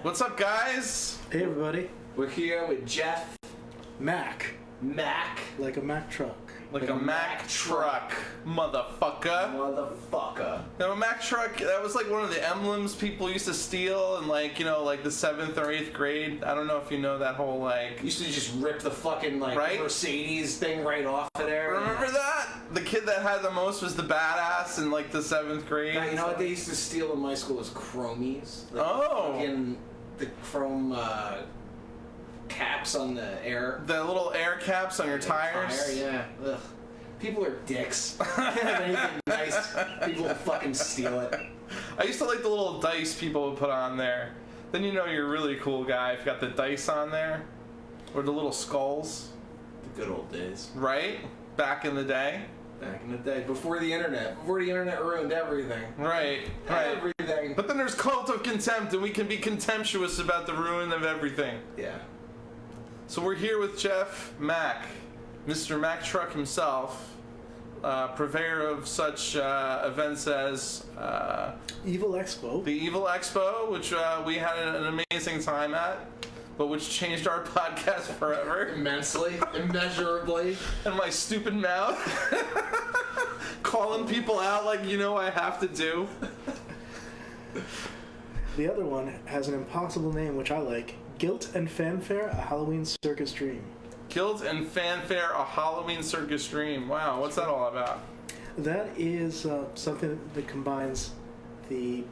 What's up, guys? Hey, everybody. We're here with Jeff. Mac. Mac. Like a Mack truck. Like a Mack truck, motherfucker. Now, a Mack truck, that was like one of the emblems people used to steal in, like, you know, like the 7th or 8th grade. I don't know if you know that whole, like... Used to just rip the fucking, like, right? Mercedes thing right off of there. Remember that? The kid that had the most was the badass in, like, the 7th grade. Now, you know what they used to steal in my school was chromies. Like, fucking the chrome, caps on the air. The little air caps on your tires? Tire, yeah. Ugh. People are dicks. Can't have anything nice. People will fucking steal it. I used to like the little dice people would put on there. Then you know you're a really cool guy if you got the dice on there. Or the little skulls. The good old days. Right? Back in the day. Back in the day. Before the internet. Before the internet ruined everything. Right. Everything. But then there's cult of contempt, and we can be contemptuous about the ruin of everything. Yeah. So we're here with Jeff Mack, Mr. Mack Truck himself, purveyor of such events as Evil Expo. the Evil Expo, which we had an amazing time at, but which changed our podcast forever. Immensely. Immeasurably. And my stupid mouth. Calling people out like, you know, I have to do. The other one has an impossible name, which I like. Guilt and Fanfare, a Halloween Circus Dream. Guilt and Fanfare, a Halloween Circus Dream. Wow, what's that all about? That is something that combines the...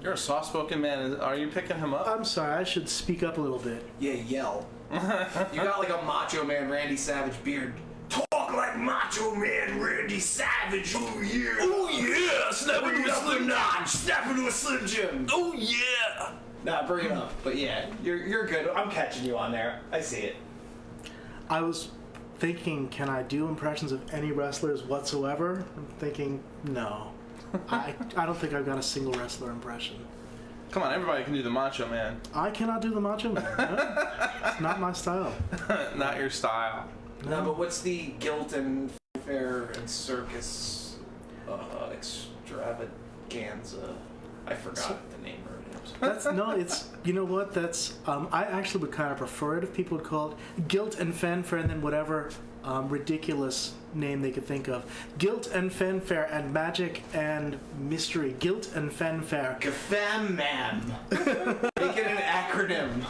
You're a soft-spoken man. Are you picking him up? I'm sorry, I should speak up a little bit. Yeah, yell. You got like a Macho Man Randy Savage beard. Talk like Macho Man Randy Savage. Oh yeah. Oh yeah. Snap into a Slim notch. Snap into a Slim Jim. Oh yeah. Nah, bring it up. But yeah, you're good. I'm catching you on there. I see it. I was thinking, can I do impressions of any wrestlers whatsoever? I'm thinking, no. I don't think I've got a single wrestler impression. Come on, everybody can do the Macho Man. I cannot do the Macho Man. No? It's not my style. Not your style. No, but what's the Guilt and Fair and Circus extravaganza? I forgot the name of it. It's, you know what, that's, I actually would kind of prefer it if people would call it Guilt and Fanfare and then whatever ridiculous name they could think of. Guilt and Fanfare and Magic and Mystery. Guilt and Fanfare. GFAM-MAM. Make it an acronym.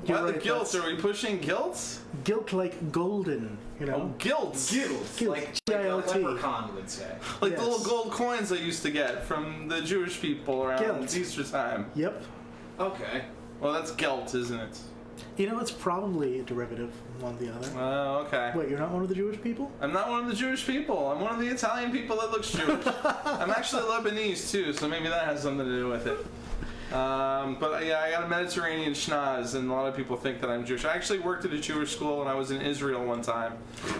Why the guilt? Are we pushing guilt? Guilt like golden, you know. Oh, guilt. Guilt. Like a leprechaun would say. Like the little gold coins I used to get from the Jewish people around Easter time. Yep. Okay. Well, that's guilt, isn't it? You know, it's probably a derivative of one or the other. Oh, okay. Wait, you're not one of the Jewish people? I'm not one of the Jewish people. I'm one of the Italian people that looks Jewish. I'm actually Lebanese, too, so maybe that has something to do with it. But yeah, I got a Mediterranean schnoz, and a lot of people think that I'm Jewish. I actually worked at a Jewish school when I was in Israel one time,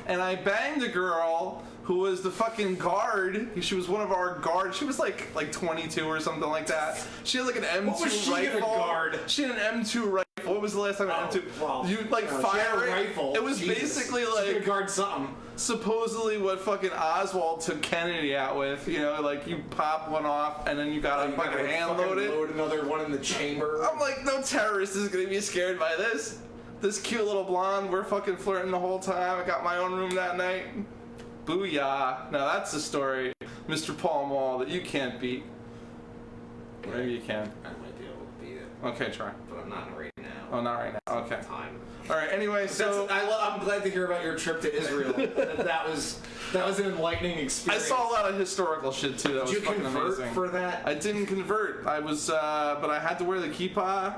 and I banged a girl who was the fucking guard. She was one of our guards. She was like 22 or something like that. She had like an M2 what was she rifle. gonna guard? She had an M2 rifle. What was the last time an M2? Well, you like fire a it. rifle. It was Jesus. basically She's like gonna guard something. supposedly what fucking Oswald took Kennedy out with. You know, like you pop one off and then you gotta fucking hand load it. Load another one in the chamber. I'm like, no terrorist is gonna be scared by this. This cute little blonde, we're fucking flirting the whole time. I got my own room that night. Booyah. Now that's the story, Mr. Paul Mall, that you can't beat. Maybe you can. I might be able to beat it. Okay, try. But I'm not right now. Oh, not right now. Okay. Time. All right. Anyway, so I'm glad to hear about your trip to Israel. that was an enlightening I experience. saw a lot of historical shit too. That was Did you fucking convert amazing. for that? I didn't convert. I was, but I had to wear the kippah.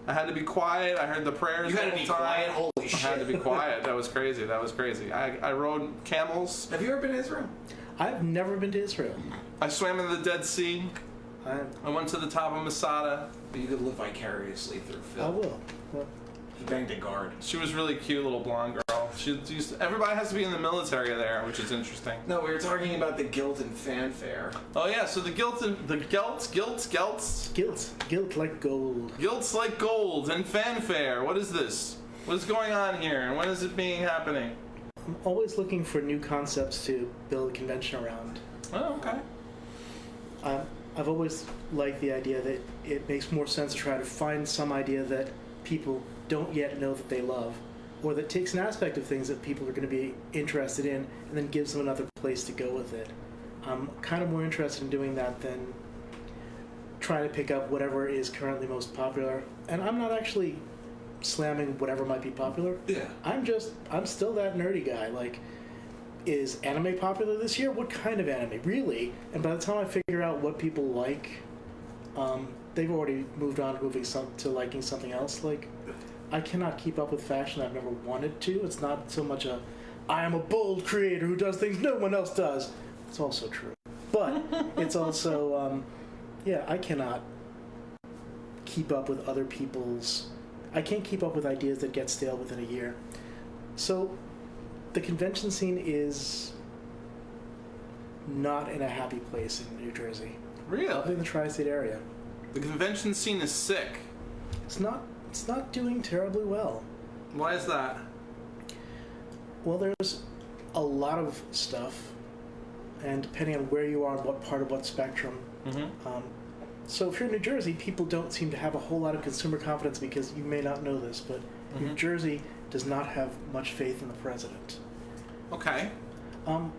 I had to be quiet. I heard the prayers. You had the to whole be time. quiet. Holy shit! I had to be quiet. That was crazy. That was crazy. I rode camels. Have you ever been to Israel? I've never been to Israel. I swam in the Dead Sea. I went to the top of Masada. But you could live vicariously through Phil. I will. Well, He banged a guard. She was really cute, little blonde girl. Everybody has to be in the military there, which is interesting. No, we were talking about the Guilt and Fanfare. Oh yeah, so the guilt like gold. Guilt's like gold and fanfare. What is this? What is going on here, and when is it happening? I'm always looking for new concepts to build a convention around. Oh, okay. I've always liked the idea that it makes more sense to try to find some idea that people don't yet know that they love, or that takes an aspect of things that people are going to be interested in and then gives them another place to go with it. I'm kind of more interested in doing that than trying to pick up whatever is currently most popular. And I'm not actually slamming whatever might be popular. Yeah. I'm still that nerdy guy. Like, is anime popular this year? What kind of anime? Really? And by the time I figure out what people like, they've already moved on to liking something else. Like, I cannot keep up with fashion. I've never wanted to. It's not so much I am a bold creator who does things no one else does. It's also true. But it's also, I cannot keep up with other people's... I can't keep up with ideas that get stale within a year. So the convention scene is not in a happy place in New Jersey. Really? Up in the tri-state area. The convention scene is sick. It's not doing terribly well. Why is that? Well, there's a lot of stuff, and depending on where you are and what part of what spectrum. Mm-hmm. So if you're in New Jersey, people don't seem to have a whole lot of consumer confidence, because you may not know this, but New Jersey does not have much faith in the president. Okay. How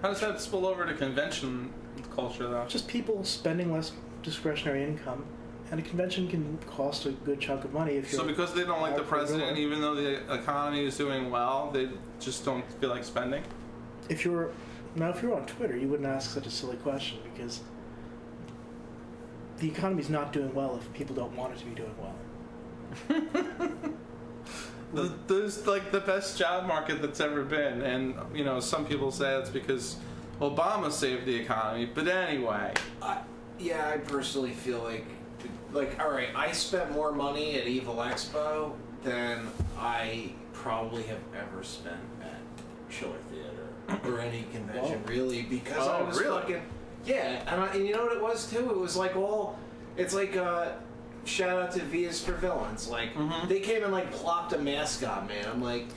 does that spill over to convention culture, though? Just people spending less discretionary income, and a convention can cost a good chunk of money if you're... So because they don't like the president, even though the economy is doing well, they just don't feel like spending? If you're on Twitter, you wouldn't ask such a silly question, because the economy's not doing well if people don't want it to be doing well. There's like the best job market that's ever been, and some people say it's because Obama saved the economy. But anyway, I personally feel like all right, I spent more money at Evil Expo than I probably have ever spent at Chiller Theater or any convention, really, because I was fucking and you know what it was too? It was like it's like shout out to Vias for Villains. Like they came and like plopped a mascot, man. I'm like,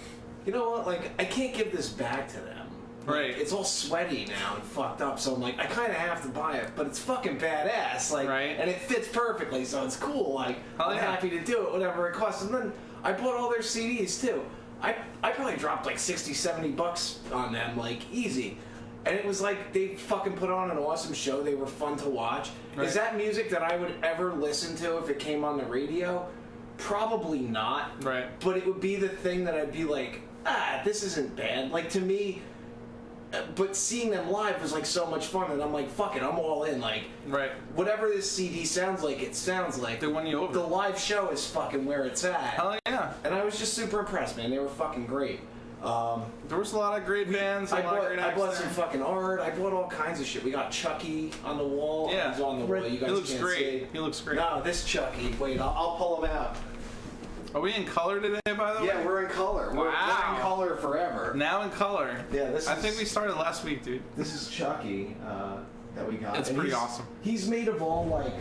you know what? Like I can't give this back to them. Right. Like, it's all sweaty now and fucked up, so I'm like, I kind of have to buy it, but it's fucking badass. Like, right. And it fits perfectly, so it's cool. Like, I'm happy to do it, whatever it costs. And then I bought all their CDs too. I probably dropped like $60-$70 on them, like easy. And it was like they fucking put on an awesome show. They were fun to watch. Right. Is that music that I would ever listen to if it came on the radio? Probably not. Right. But it would be the thing that I'd be like, this isn't bad. Like, to me, but seeing them live was like so much fun, and I'm like, fuck it, I'm all in. Like, right. Whatever this CD sounds like, it sounds like. They won you over. The live show is fucking where it's at. Hell yeah. And I was just super impressed, man. They were fucking great. There was a lot of great bands. I bought some fucking art. I bought all kinds of shit. We got Chucky on the wall. Yeah. He's on the wall. You guys he looks can't great. see. He looks great. No, this Chucky. Wait, I'll pull him out. Are we in color today, by the way? Yeah, we're in color. Wow. We're in color forever. Now in color. Yeah, I think we started last week, dude. This is Chucky that we got. It's pretty awesome. He's made of all, like,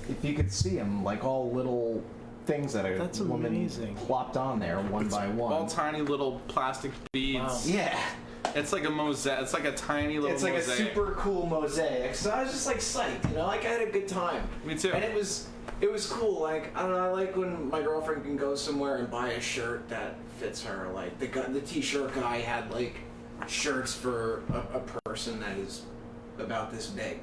if you could see him, like all little things that a woman amazing. plopped on there one by one. All tiny little plastic beads. Wow. Yeah. It's like a mosaic. It's like a tiny little mosaic. It's like a super cool mosaic. So I was just like psyched, like I had a good time. Me too. And it was cool. Like, I don't know, I like when my girlfriend can go somewhere and buy a shirt that fits her. Like the t-shirt guy had like shirts for a person that is about this big.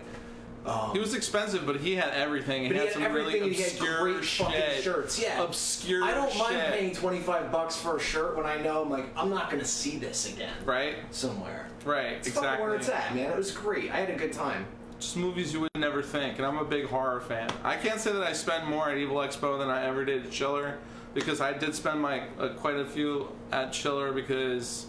He was expensive, but he had everything. He had some really obscure shit. Shirts, yeah. Obscure I don't mind shit. paying $25 for a shirt when I know I'm not gonna see this again. Right. Somewhere. Right. It's exactly. fucking where it's at, man. It was great. I had a good time. Just movies you would never think, and I'm a big horror fan. I can't say that I spend more at Evil Expo than I ever did at Chiller, because I did spend quite a few at Chiller because,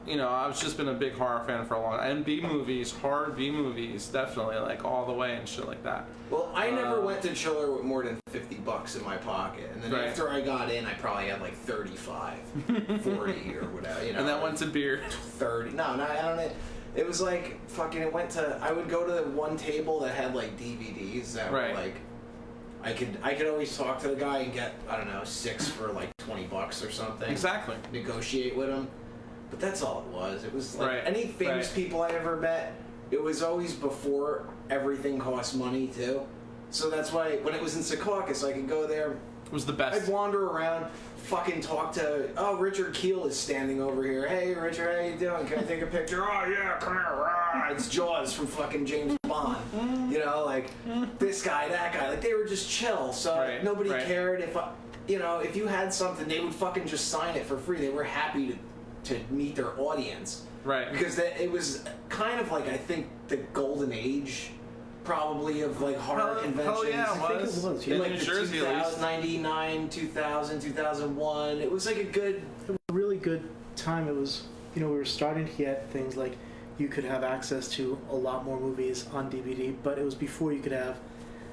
I've just been a big horror fan for a long time. And B movies, horror B movies, definitely, like all the way and shit like that. Well, I never went to Chiller with more than $50 in my pocket, and then after I got in, I probably had like 35, 40 or whatever. And that went to beer. 30. No, I don't know. It was like fucking. I would go to the one table that had like DVDs that were like. I could always talk to the guy and get 6 for like $20 or something. Exactly. Negotiate with him. But that's all it was. It was like any famous people I ever met. it was always before everything cost money too. So that's why when it was in Secaucus, I could go there. It was the best. I'd wander around, fucking talk to, oh, Richard Kiel is standing over here. Hey, Richard, how you doing? Can I take a picture? Oh, yeah, come here. Rah. It's Jaws from fucking James Bond. You know, like, this guy, that guy. Like, they were just chill. So nobody cared if, you know, if you had something, they would fucking just sign it for free. They were happy to meet their audience. Right. Because it was kind of like, I think, the golden age probably of like horror conventions. Oh yeah, I think it was. In like New the Jersey, at least. 1999, 2000, 2001. It was like a good. It was a really good time. It was, you know, we were starting to get things like you could have access to a lot more movies on DVD, but it was before you could have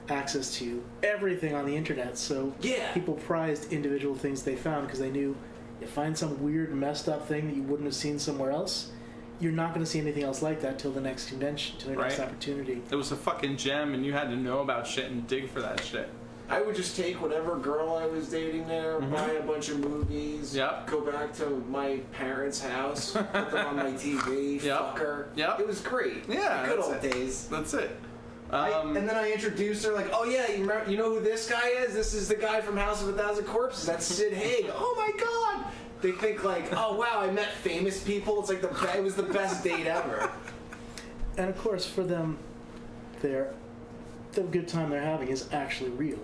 access to everything on the internet. So Yeah. people prized individual things they found because they knew you find some weird, messed up thing that you wouldn't have seen somewhere else. You're not going to see anything else like that till the next convention, till the next opportunity. It was a fucking gem, and you had to know about shit and dig for that shit. I would just take whatever girl I was dating there, buy a bunch of movies, go back to my parents' house, put them on my TV, fuck her. It was great. Yeah, the good old days. That's it. And then I introduced her like, oh yeah, you know who this guy is? This is the guy from House of a Thousand Corpses. That's Sid Haig. Oh my god! They think like, oh wow, I met famous people. It's like it was the best date ever. And of course, for them, the good time they're having is actually real.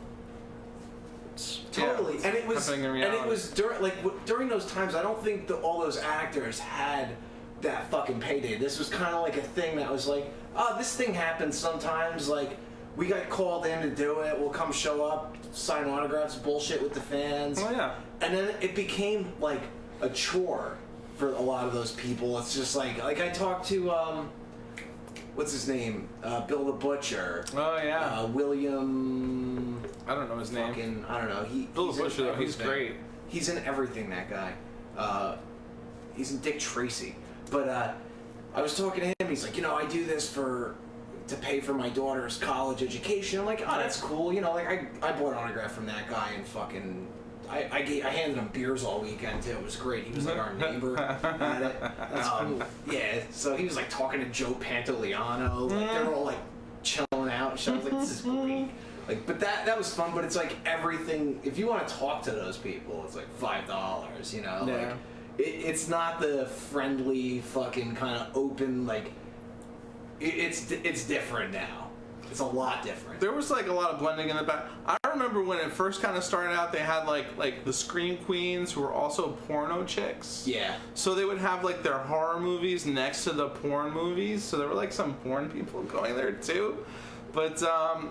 Totally, and it was during those times. I don't think all those actors had that fucking payday. This was kind of like a thing that was like, oh, this thing happens sometimes. Like, we got called in to do it. We'll come show up, sign autographs, bullshit with the fans. Oh yeah. And then it became like a chore for a lot of those people. It's just like I talked to what's his name? Bill the Butcher. Oh yeah. William. I don't know his name. I don't know. Bill the Butcher. He's great. He's in everything. That guy. He's in Dick Tracy. But I was talking to him. He's like, you know, I do this to pay for my daughter's college education. I'm like, oh, that's cool. You know, like I bought an autograph from that guy and fucking. I handed him beers all weekend too. It was great. He was like our neighbor at it. That's cool. Yeah, so he was like talking to Joe Pantoliano. Like they're all like chilling out and shit. I was like, this is great. Like, but that was fun. But it's like everything. If you want to talk to those people, it's like $5. You know, Yeah. like it's not the friendly fucking kind of open like. It's different now. It's a lot different. There was like a lot of blending in the back. I remember when it first kind of started out, they had like the scream queens who were also porno chicks. Yeah. So they would have like their horror movies next to the porn movies. So there were like some porn people going there too. But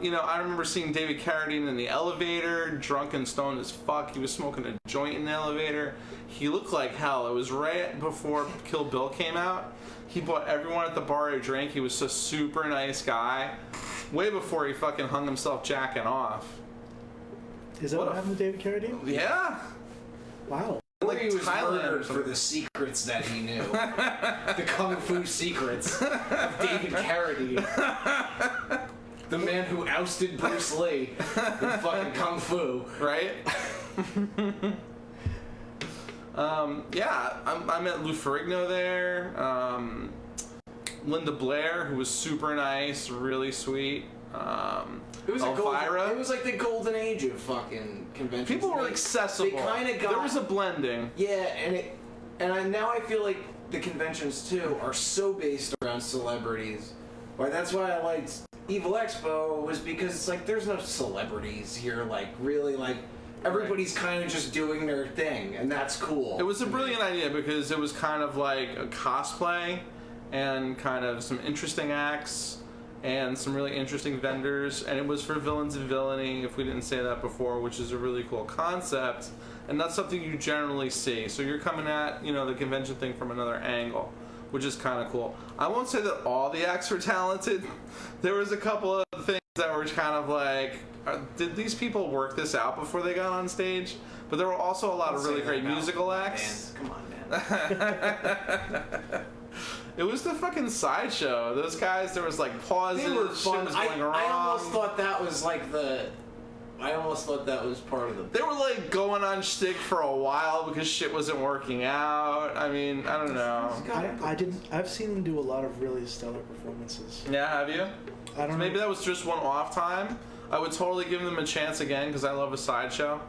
you know, I remember seeing David Carradine in the elevator, drunk and stoned as fuck. He was smoking a joint in the elevator. He looked like hell. It was right before Kill Bill came out. He bought everyone at the bar a drink. He was a super nice guy. Way before he fucking hung himself jacking off. Is that what happened to David Carradine? Yeah. Wow. Like he was murdered for the secrets that he knew. The kung fu secrets of David Carradine. The man who ousted Bruce Lee in fucking kung fu. Right? Yeah, I met Lou Ferrigno there. Linda Blair, who was super nice, really sweet. It was Elvira. It was like the golden age of fucking conventions. People were accessible. They kind of got. There was a blending. Yeah, now I feel like the conventions too are so based around celebrities. Right, that's why I liked Evil Expo, was because it's like there's no celebrities here. Like really, like everybody's kind of just doing their thing, and that's cool. It was a brilliant idea because it was kind of like a cosplay and kind of some interesting acts and some really interesting vendors, and it was for villains and villainy, if we didn't say that before, which is a really cool concept, and that's something you generally see. So you're coming at, you know, the convention thing from another angle, which is kind of cool. I won't say that all the acts were talented. There was a couple of things that were kind of like, did these people work this out before they got on stage? But there were also a lot of really great musical acts. Come on, man. It was the fucking sideshow. Those guys, there was like pauses. They were fun. Shit was going wrong. I almost thought that was like I almost thought that was part of the... They were like going on shtick for a while because shit wasn't working out. I mean, I don't know. I've seen him do a lot of really stellar performances. Yeah, have you? I don't Maybe know. that was just one off time. I would totally give them a chance again because I love a sideshow.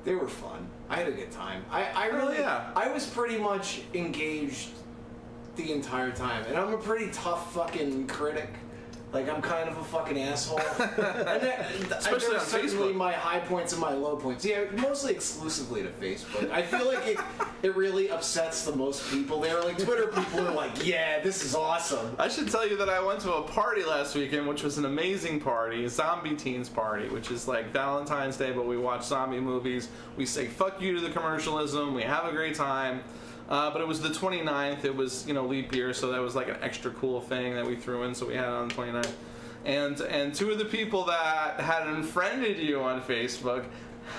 They were fun. I had a good time. I really... yeah. I was pretty much engaged the entire time. And I'm a pretty tough fucking critic. Like, I'm kind of a fucking asshole. Especially on certainly Facebook. my high points and my low points. Yeah, mostly exclusively to Facebook. I feel like it really upsets the most people there. Like, Twitter people are like, yeah, this is awesome. I should tell you that I went to a party last weekend, which was an amazing party, a zombie teens party, which is like Valentine's Day, but we watch zombie movies. We say fuck you to the commercialism. We have a great time. But it was the 29th. It was, leap year, so that was like an extra cool thing that we threw in, so we had it on the 29th. And two of the people that had unfriended you on Facebook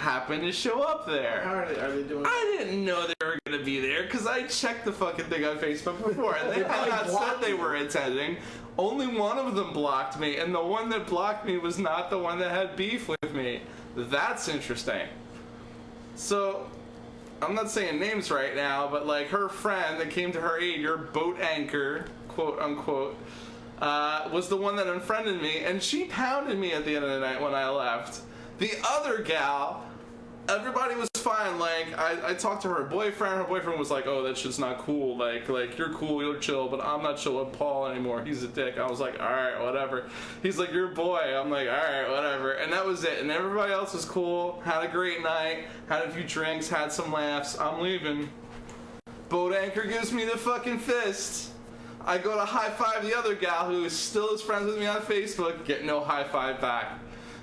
happened to show up there. How are they doing? I didn't know they were going to be there because I checked the fucking thing on Facebook before, and they had not said they were attending. Only one of them blocked me, and the one that blocked me was not the one that had beef with me. That's interesting. So... I'm not saying names right now, but like her friend that came to her aid, your boat anchor, quote unquote, was the one that unfriended me, and she pounded me at the end of the night when I left. The other gal, everybody was fine. Like I talked to her boyfriend. Her boyfriend was like, "Oh, that shit's not cool. Like you're cool, you're chill, but I'm not chill with Paul anymore. He's a dick." I was like, "All right, whatever." He's like, "You're a boy." I'm like, "All right, whatever." And that was it. And everybody else was cool. Had a great night. Had a few drinks. Had some laughs. I'm leaving. Boat anchor gives me the fucking fist. I go to high five the other gal who is still is friends with me on Facebook. Get no high five back.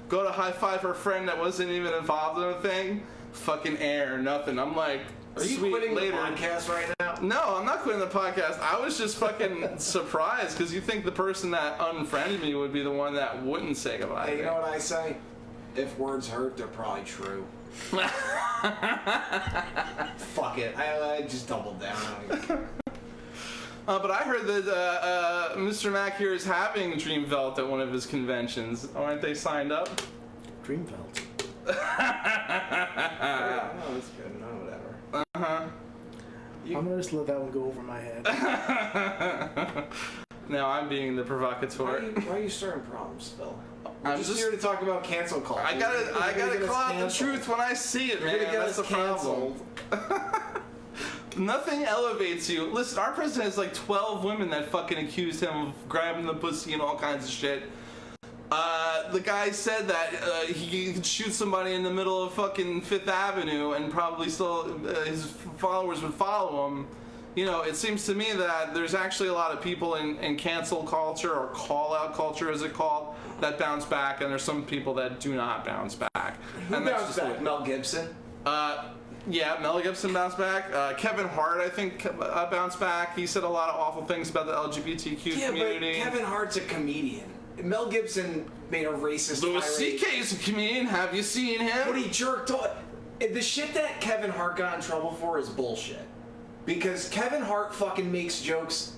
Go to high five her friend that wasn't even involved in the thing. Fucking air, nothing. I'm like, are you sweet, quitting later. the podcast right now? No, I'm not quitting the podcast. I was just fucking surprised because you think the person that unfriended me would be the one that wouldn't say goodbye. Hey, you know what I say? If words hurt, they're probably true. Fuck it. I just doubled down. I don't even care. But I heard that Mr. Mack here is having Dreamvelt at one of his conventions. Aren't they signed up? Dreamvelt. Yeah, no, that's good. No, whatever. Uh-huh. I'm gonna just let that one go over my head. Now I'm being the provocateur. Why are you starting problems, Phil? I'm just here to talk about cancel culture. I gotta call out the truth when I see it, man. That's the problem. Nothing elevates you. Listen, our president has like 12 women that fucking accused him of grabbing the pussy and all kinds of shit. The guy said that he could shoot somebody in the middle of fucking Fifth Avenue and probably still his followers would follow him. It seems to me that there's actually a lot of people in cancel culture or call-out culture, as it called, that bounce back, and there's some people that do not bounce back. Who bounced back? Mel Gibson? Yeah, Mel Gibson bounced back. Kevin Hart, I think, bounced back. He said a lot of awful things about the LGBTQ community. But Kevin Hart's a comedian. Mel Gibson made a racist Louis tirade. C.K. is a comedian. Have you seen him? But he jerked off. The shit that Kevin Hart got in trouble for is bullshit. Because Kevin Hart fucking makes jokes,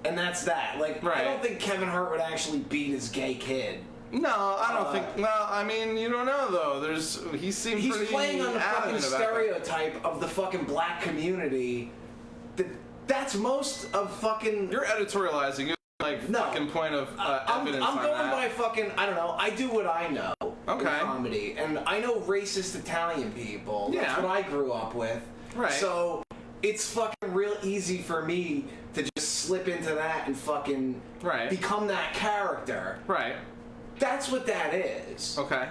and that's that. Like, right. I don't think Kevin Hart would actually beat his gay kid. No, I don't think. Well, I mean, you don't know though. He seems He's pretty playing on the fucking adamant about stereotype of the fucking black community. That's most of fucking. You're editorializing. You're like fucking point of evidence. I'm on going that. by fucking. I don't know. I do what I know. Okay. In comedy, and I know racist Italian people. Yeah. That's what I grew up with. Right. So it's fucking real easy for me to just slip into that and fucking become that character. Right. That's what that is. Okay.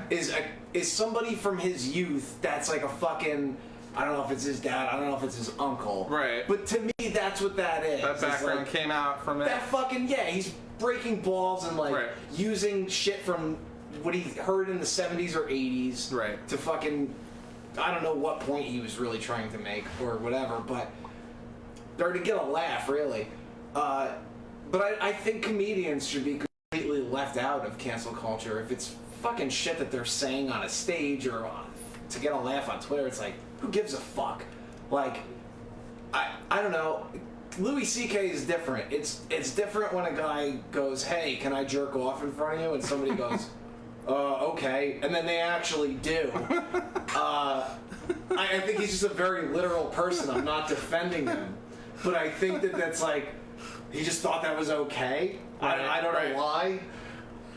Is somebody from his youth that's like a fucking. I don't know if it's his dad. I don't know if it's his uncle. Right. But to me, that's what that is. That background came out from it. That fucking he's breaking balls and like using shit from what he heard in the 70s or 80s. Right. To fucking. I don't know what point he was really trying to make or whatever, but. Or to get a laugh, really. But I think comedians should be completely left out of cancel culture. If it's fucking shit that they're saying on a stage or to get a laugh on Twitter, it's like, who gives a fuck? Like, I don't know. Louis C.K. is different. It's different when a guy goes, hey, can I jerk off in front of you? And somebody goes, okay, and then they actually do. I think he's just a very literal person. I'm not defending him, but I think that's like he just thought that was okay. I don't know why.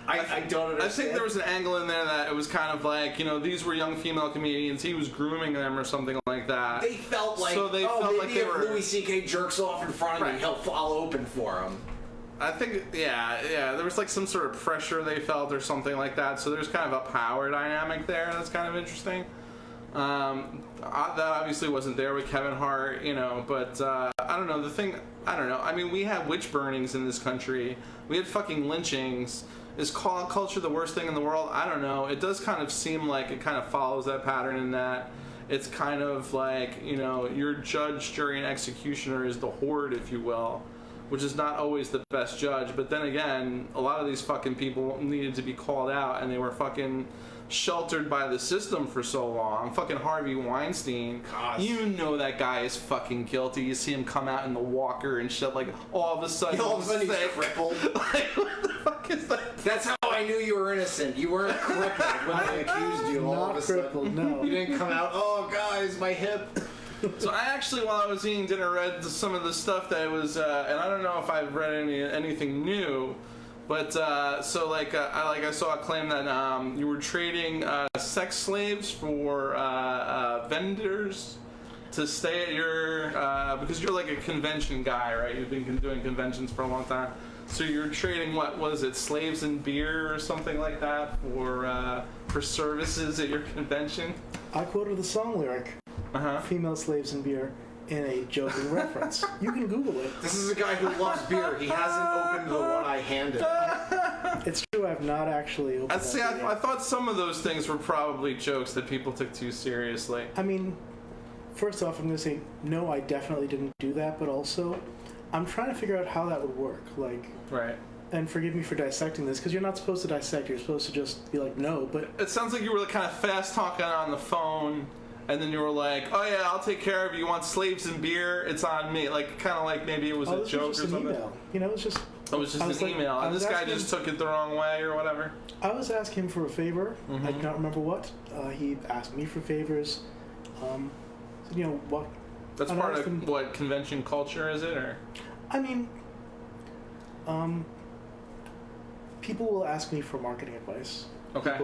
I don't understand. I think there was an angle in there that it was kind of like, these were young female comedians. He was grooming them or something like that. They felt like, maybe if Louis C.K. jerks off in front of me, I'll open for him. I think, yeah, there was like some sort of pressure they felt or something like that. So there's kind of a power dynamic there that's kind of interesting. That obviously wasn't there with Kevin Hart, but I don't know. I mean, we had witch burnings in this country. We had fucking lynchings. Is culture the worst thing in the world? I don't know. It does kind of seem like it kind of follows that pattern in that it's kind of like, your judge, jury, and executioner is the horde, if you will, which is not always the best judge. But then again, a lot of these fucking people needed to be called out, and they were fucking sheltered by the system for so long. Fucking Harvey Weinstein. Gosh. You know that guy is fucking guilty. You see him come out in the walker and shit, like all of a sudden he's crippled. Like, what the fuck is that? That's how I knew you were innocent. You weren't crippled when they accused you. All of a crippled, sudden. no. You didn't come out, oh guys, my hip. So I actually, while I was eating dinner, read some of the stuff that was, and I don't know if I've read anything new. But I saw a claim that you were trading sex slaves for vendors to stay at your because you're like a convention guy, right? You've been doing conventions for a long time, so you're trading what was it, slaves and beer or something like that for services at your convention. I quoted the song lyric, "Female slaves and beer," in a joking reference. You can Google it. This is a guy who loves beer. He hasn't opened the one I handed. It's true, I've not actually opened it. See, I thought some of those things were probably jokes that people took too seriously. I mean, first off, I'm going to say, no, I definitely didn't do that, but also, I'm trying to figure out how that would work. Right. And forgive me for dissecting this, because you're not supposed to dissect, you're supposed to just be like, no, but... It sounds like you were kind of fast talking on the phone, and then you were like, oh yeah, I'll take care of you. You want slaves and beer? It's on me. Like, kind of like maybe it was a joke or something. Email. It was just... It was just an email, and this guy just took it the wrong way or whatever. I was asking him for a favor. Mm-hmm. I do not remember what. He asked me for favors. So, what... That's part of what convention culture, is it, or? I mean, people will ask me for marketing advice. Okay.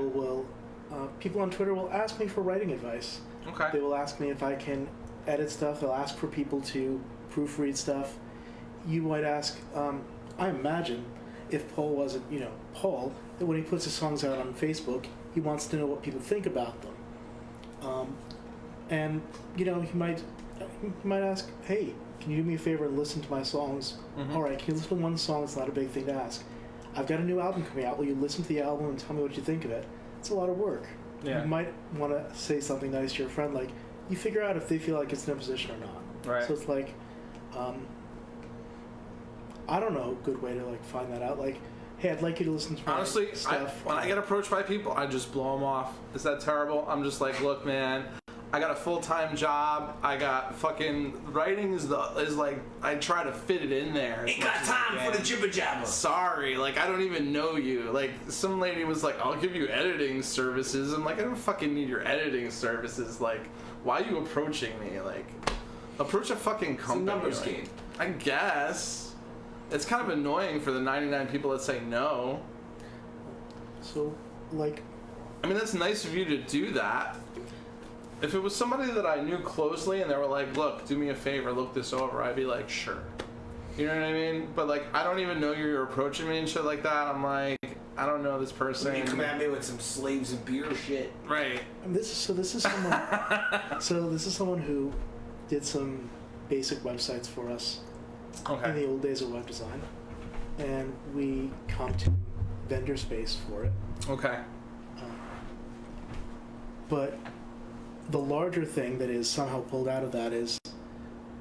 People on Twitter will ask me for writing advice. Okay. They will ask me if I can edit stuff. They'll ask for people to proofread stuff. You might ask, I imagine, if Paul wasn't, Paul, that when he puts his songs out on Facebook, he wants to know what people think about them. And, he might ask, hey, can you do me a favor and listen to my songs? Mm-hmm. All right, can you listen to one song? It's not a big thing to ask. I've got a new album coming out. Will you listen to the album and tell me what you think of it? It's a lot of work. Yeah. You might want to say something nice to your friend, like, you figure out if they feel like it's an imposition or not. Right. So it's like, I don't know a good way to find that out. Like, hey, I'd like you to listen to my stuff. When I get approached by people, I just blow them off. Is that terrible? I'm just like, look, man, I got a full-time job. I got fucking writing is like I try to fit it in there. Ain't got time for the jibber jabber. Sorry, I don't even know you. Some lady was like, I'll give you editing services. I'm like, I don't fucking need your editing services. Why are you approaching me? Approach a fucking company. It's a numbers game. I guess. It's kind of annoying for the 99 people that say no. So, I mean, that's nice of you to do that. If it was somebody that I knew closely and they were like, look, do me a favor, look this over, I'd be like, sure. You know what I mean? But, I don't even know you're approaching me and shit like that. I'm like, I don't know this person. You come at me with some slaves and beer shit. Right. This is someone who did some basic websites for us. Okay. In the old days of web design, and we comped to vendor space for it. Okay. But the larger thing that is somehow pulled out of that is,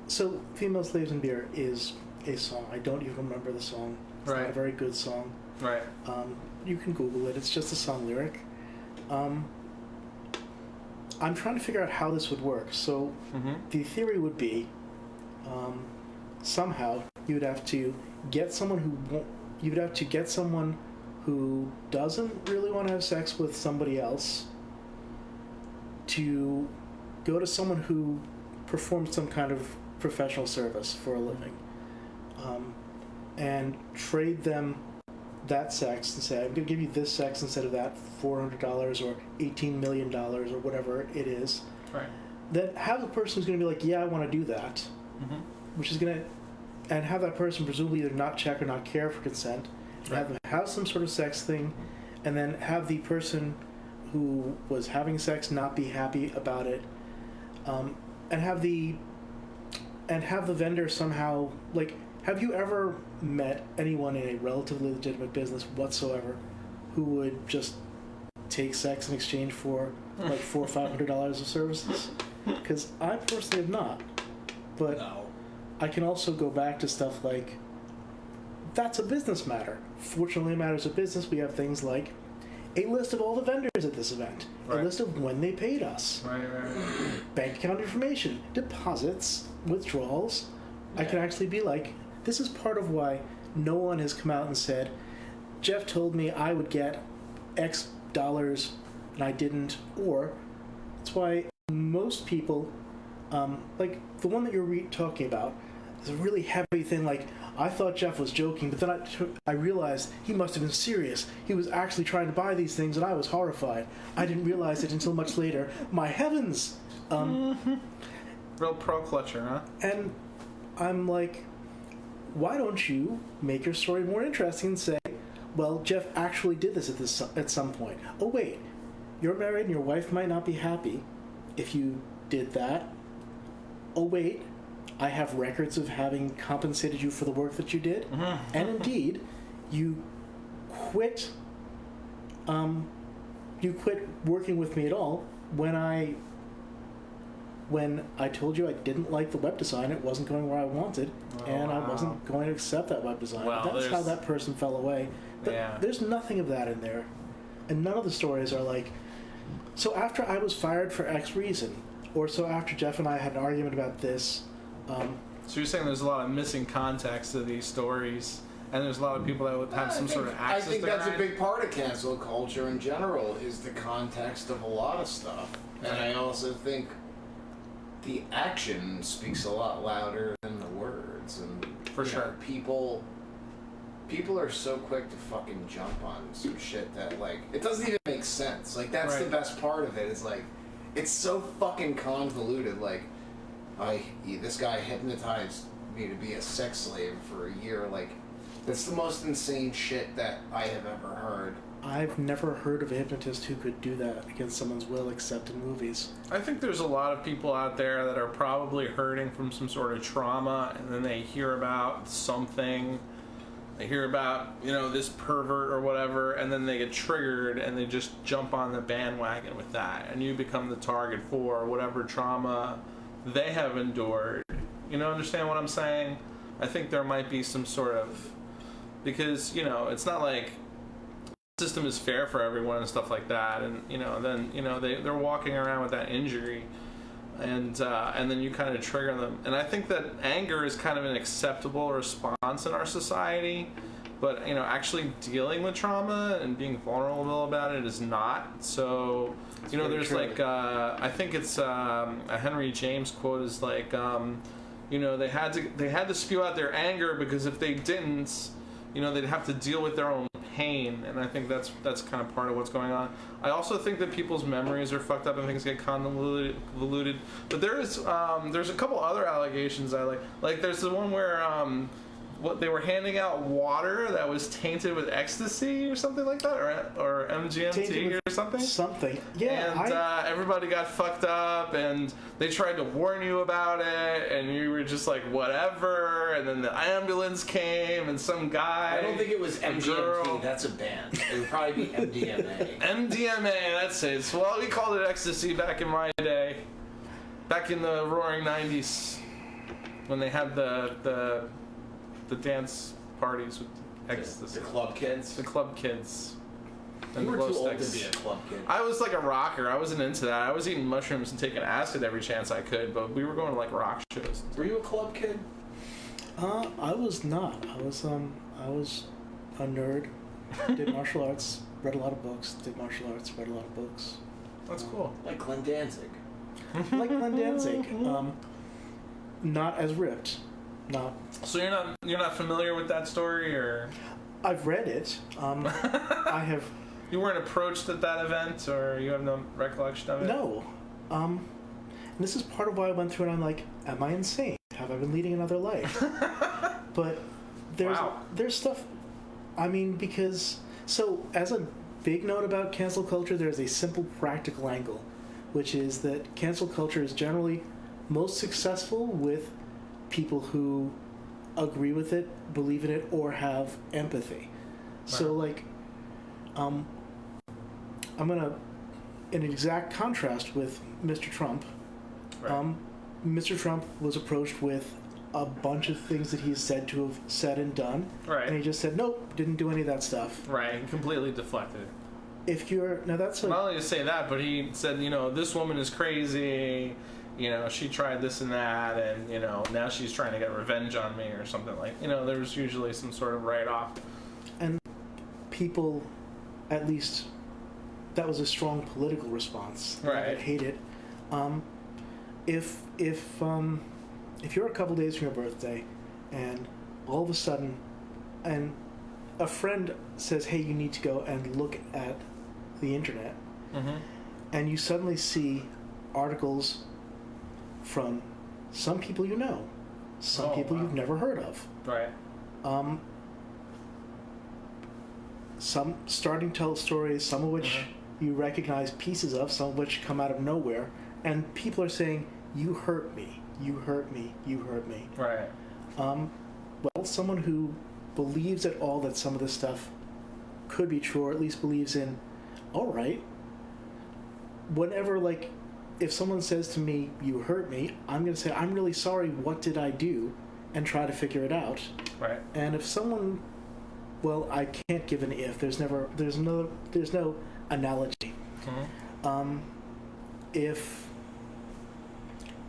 so Female Slaves and Beer is a song. I don't even remember the song. It's not a very good song. Right. You can Google it. It's just a song lyric. I'm trying to figure out how this would work. So the theory would be, somehow you would have to get someone who doesn't really want to have sex with somebody else to go to someone who performs some kind of professional service for a living, and trade them that sex and say, I'm going to give you this sex instead of that $400 or $18 million or whatever it is. Right. That have the person who's going to be like, yeah, I want to do that, which is going to, and have that person presumably either not check or not care for consent, and have some sort of sex thing, and then have the person who was having sex not be happy about it, and have the vendor somehow, like, have you ever met anyone in a relatively legitimate business whatsoever who would just take sex in exchange for like $400 or $500 of services? Because I personally have not. But No. I can also go back to stuff like, that's a business matter. Fortunately, in matters of business, we have things like a list of all the vendors at this event, a list of when they paid us, bank account information, deposits, withdrawals. Yeah. I can actually be like, this is part of why no one has come out and said, Jeff told me I would get X dollars and I didn't, or that's why most people, like the one that you're talking about, is a really heavy thing. Like, I thought Jeff was joking, but then I realized he must have been serious. He was actually trying to buy these things, and I was horrified. I didn't realize it until much later. My heavens! Real pro clutcher, huh? And I'm like, why don't you make your story more interesting and say, well, Jeff actually did this at some point. Oh, wait, you're married and your wife might not be happy if you did that. Oh, wait, I have records of having compensated you for the work that you did. And indeed, you quit working with me at all when I told you I didn't like the web design. It wasn't going where I wanted, and I wasn't going to accept that web design. Well, that's how that person fell away. But there's nothing of that in there, and none of the stories are like, so after I was fired for X reason, or so after Jeff and I had an argument about this. So you're saying there's a lot of missing context to these stories, and there's a lot of people that would have some sort of access. I think to that's a big part of cancel culture in general, is the context of a lot of stuff. And I also think the action speaks a lot louder than the words. And For sure. People are so quick to fucking jump on some shit that, like, it doesn't even make sense. Like, that's the best part of it, is like, it's so fucking convoluted. Like, this guy hypnotized me to be a sex slave for a year. Like, that's the most insane shit that I have ever heard. I've never heard of a hypnotist who could do that against someone's will except in movies. I think there's a lot of people out there that are probably hurting from some sort of trauma, and then they hear about something. They hear about, this pervert or whatever, and then they get triggered and they just jump on the bandwagon with that, and you become the target for whatever trauma they have endured. Understand what I'm saying? I think there might be some sort of, because, it's not like the system is fair for everyone and stuff like that, and, then, they're walking around with that injury, and then you kind of trigger them. And I think that anger is kind of an acceptable response in our society, but, actually dealing with trauma and being vulnerable about it is not. So, there's true. Like, I think it's a Henry James quote is like, they had to spew out their anger, because if they didn't, they'd have to deal with their own pain. And I think that's kind of part of what's going on. I also think that people's memories are fucked up and things get convoluted. But there's a couple other allegations I like. Like, there's the one where they were handing out water that was tainted with ecstasy or something like that, or MGMT or something. Something, yeah. And everybody got fucked up, and they tried to warn you about it, and you were just like, whatever. And then the ambulance came, and some guy. I don't think it was MGMT. That's a band. It would probably be MDMA. MDMA. That's it. So, well, we called it ecstasy back in my day, back in the roaring '90s, when they had the dance parties with ecstasy. The club kids? The club kids. And you were too old to be a club kid. I was like a rocker. I wasn't into that. I was eating mushrooms and taking acid every chance I could, but we were going to like rock shows. Were you a club kid? I was not. I was a nerd. Did martial arts, read a lot of books. Did martial arts, read a lot of books. That's cool. Like Glenn Danzig. Like Glenn Danzig. Not as ripped. Not. So you're not familiar with that story, or I've read it. I have. you weren't approached at that event, or you have no recollection of it? No. And this is part of why I went through it. I'm like, am I insane? Have I been leading another life? But there's stuff. I mean, because so as a big note about cancel culture, there's a simple practical angle, which is that cancel culture is generally most successful with people who agree with it, believe in it, or have empathy. So, like, I'm gonna, in exact contrast with Mr. Trump. Right. Mr. Trump was approached with a bunch of things that he's said to have said and done, Right. and he just said, nope, didn't do any of that stuff. Right, completely deflected. If you're now, that's a, Not only to say that, but he said, this woman is crazy. She tried this and that, and now she's trying to get revenge on me or something like. There was usually some sort of write-off. and people, at least, that was a strong political response. Right. That hate it. If you're a couple days from your birthday, and all of a sudden, and a friend says, "Hey, you need to go and look at the internet," Mm-hmm. and you suddenly see articles from some people you know, some people you've never heard of, Right. some starting to tell stories, some of which you recognize pieces of, some of which come out of nowhere, and people are saying, "You hurt me, you hurt me, you hurt me." Right. Well, someone who believes at all that some of this stuff could be true, or at least believes in, all right, whenever, like, if someone says to me, "You hurt me," I'm going to say, "I'm really sorry, what did I do?" and try to figure it out. Right. And if someone, well, I can't give an if, there's no analogy. Mm-hmm. If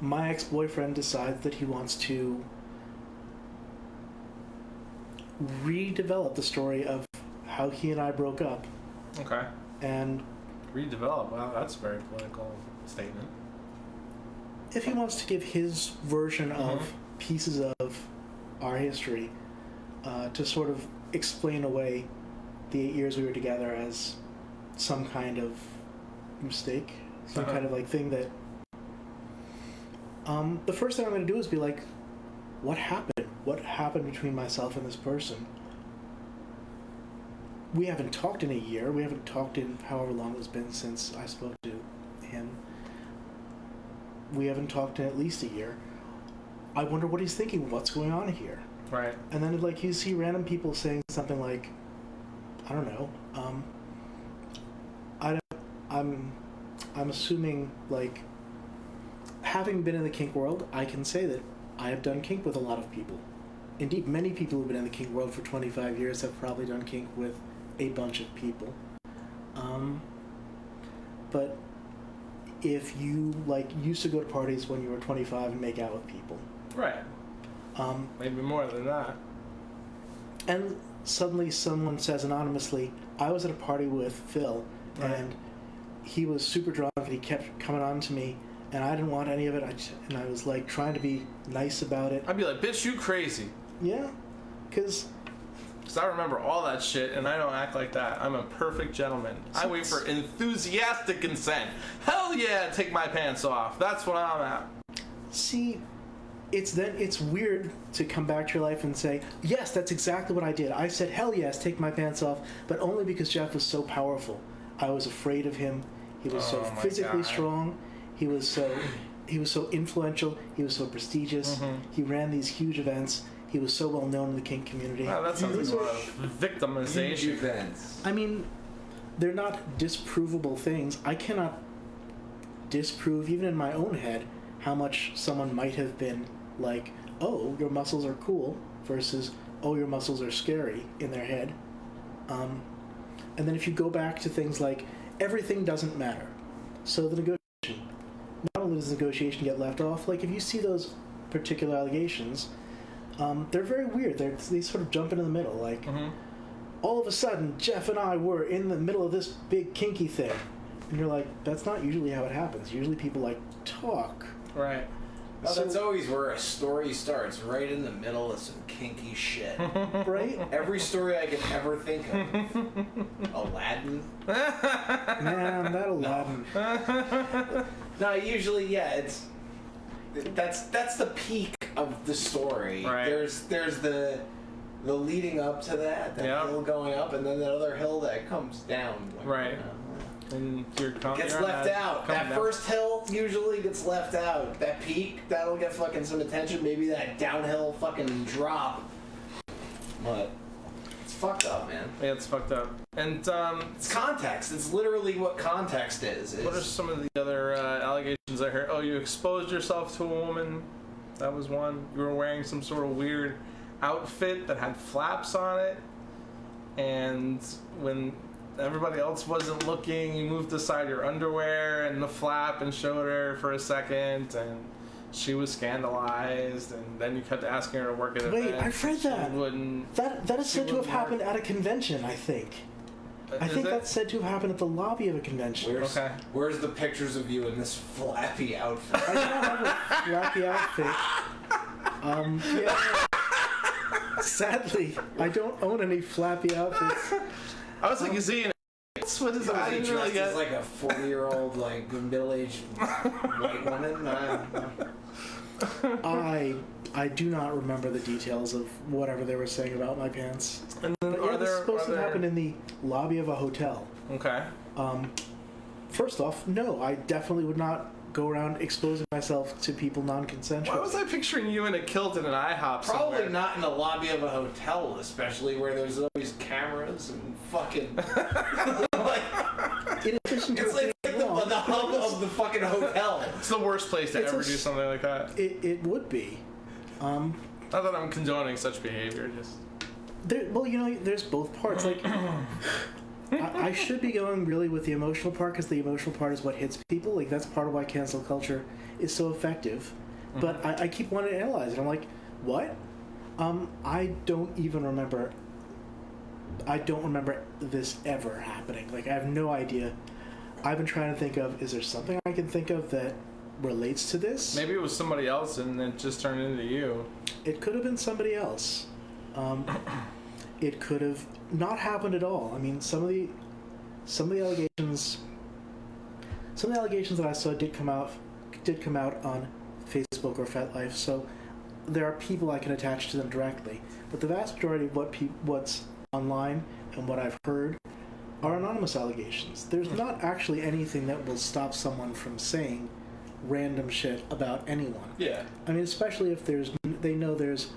my ex-boyfriend decides that he wants to redevelop the story of how he and I broke up, Okay. and Redevelop. Wow, that's a very political statement. if he wants to give his version of pieces of our history to sort of explain away the 8 years we were together as some kind of mistake, some kind of like thing that the first thing I'm going to do is be like, what happened? What happened between myself and this person? We haven't talked in a year. We haven't talked in however long it's been since I spoke to him. We haven't talked in at least a year. I wonder what he's thinking. What's going on here? Right. And then, like, you see random people saying something like, I don't know. I'm assuming, like, having been in the kink world, I can say that I have done kink with a lot of people. Indeed, many people who've been in the kink world for 25 years have probably done kink with a bunch of people. But if you, like, used to go to parties when you were 25 and make out with people. Right. Maybe more than that. And suddenly someone says anonymously, I was at a party with Phil, and he was super drunk and he kept coming on to me, and I didn't want any of it, and I was like trying to be nice about it. I'd be like, bitch, you crazy. Yeah, because I remember all that shit, and I don't act like that. I'm a perfect gentleman. I wait for enthusiastic consent. Hell yeah, take my pants off. That's what I'm at. see, it's weird to come back to your life and say, yes, that's exactly what I did. I said, hell yes, take my pants off, but only because Jeff was so powerful. I was afraid of him. He was so physically strong. He was so influential. He was so prestigious. He ran these huge events. He was so well known in the kink community. Wow, that sounds like a lot of victimization. Events. I mean, they're not disprovable things. I cannot disprove, even in my own head, how much someone might have been like, oh, your muscles are cool, versus, oh, your muscles are scary in their head. And then if you go back to things like, everything doesn't matter. So the negotiation, not only does the negotiation get left off, like if you see those particular allegations, they're very weird. They sort of jump into the middle. Like, all of a sudden, Jeff and I were in the middle of this big kinky thing. And you're like, that's not usually how it happens. Usually people, like, talk. Right. Oh, that's always where a story starts, right in the middle of some kinky shit. Right? Every story I can ever think of. Aladdin? Man, that Aladdin. No, usually, yeah, that's the peak of the story. Right. There's the leading up to that hill going up, and then that other hill that comes down. Like, Right. you know, And gets left out. That first hill usually gets left out. That peak, that'll get fucking some attention. Maybe that downhill fucking drop. But it's fucked up, man. Yeah, it's fucked up. And it's context. It's literally what context is. What are some of the other allegations I heard? Oh, you exposed yourself to a woman. That was one. You were wearing some sort of weird outfit that had flaps on it. And when everybody else wasn't looking, you moved aside your underwear and the flap and showed her for a second, and she was scandalized, and then you kept asking her to work at an event. Wait, I've read that. Wouldn't. That is said to have happened at a convention, I think. I think that's said to have happened at the lobby of a convention. Where's the pictures of you in this flappy outfit? I don't have a flappy outfit. Yeah. Sadly, I don't own any flappy outfits. I was like, is he what is it? I didn't really get. Like a 40-year-old, like middle-aged white woman. I do not remember the details of whatever they were saying about my pants. And then But this is supposed to happen in the lobby of a hotel. Okay. First off, no, I definitely would not go around exposing myself to people non-consensual. Why was I picturing you in a kilt and an IHOP Probably somewhere? not in the lobby of a hotel, especially where there's always cameras and fucking. In addition to it's like the hub of the fucking hotel. It's the worst place to ever do something like that. It would be. Not that I'm condoning such behavior, just. Well, you know, there's both parts. Like, I should be going really with the emotional part, because the emotional part is what hits people. Like, that's part of why cancel culture is so effective. Mm-hmm. But I keep wanting to analyze it. I'm like, what? I don't even remember. I don't remember this ever happening. Like, I have no idea. I've been trying to think of, is there something I can think of that relates to this? Maybe it was somebody else and it just turned into you. It could have been somebody else. It could have not happened at all. I mean, some of the allegations that I saw did come out on Facebook or FetLife. So there are people I can attach to them directly. But the vast majority of what's online and what I've heard are anonymous allegations. There's not actually anything that will stop someone from saying random shit about anyone. Yeah. I mean, especially if they know that,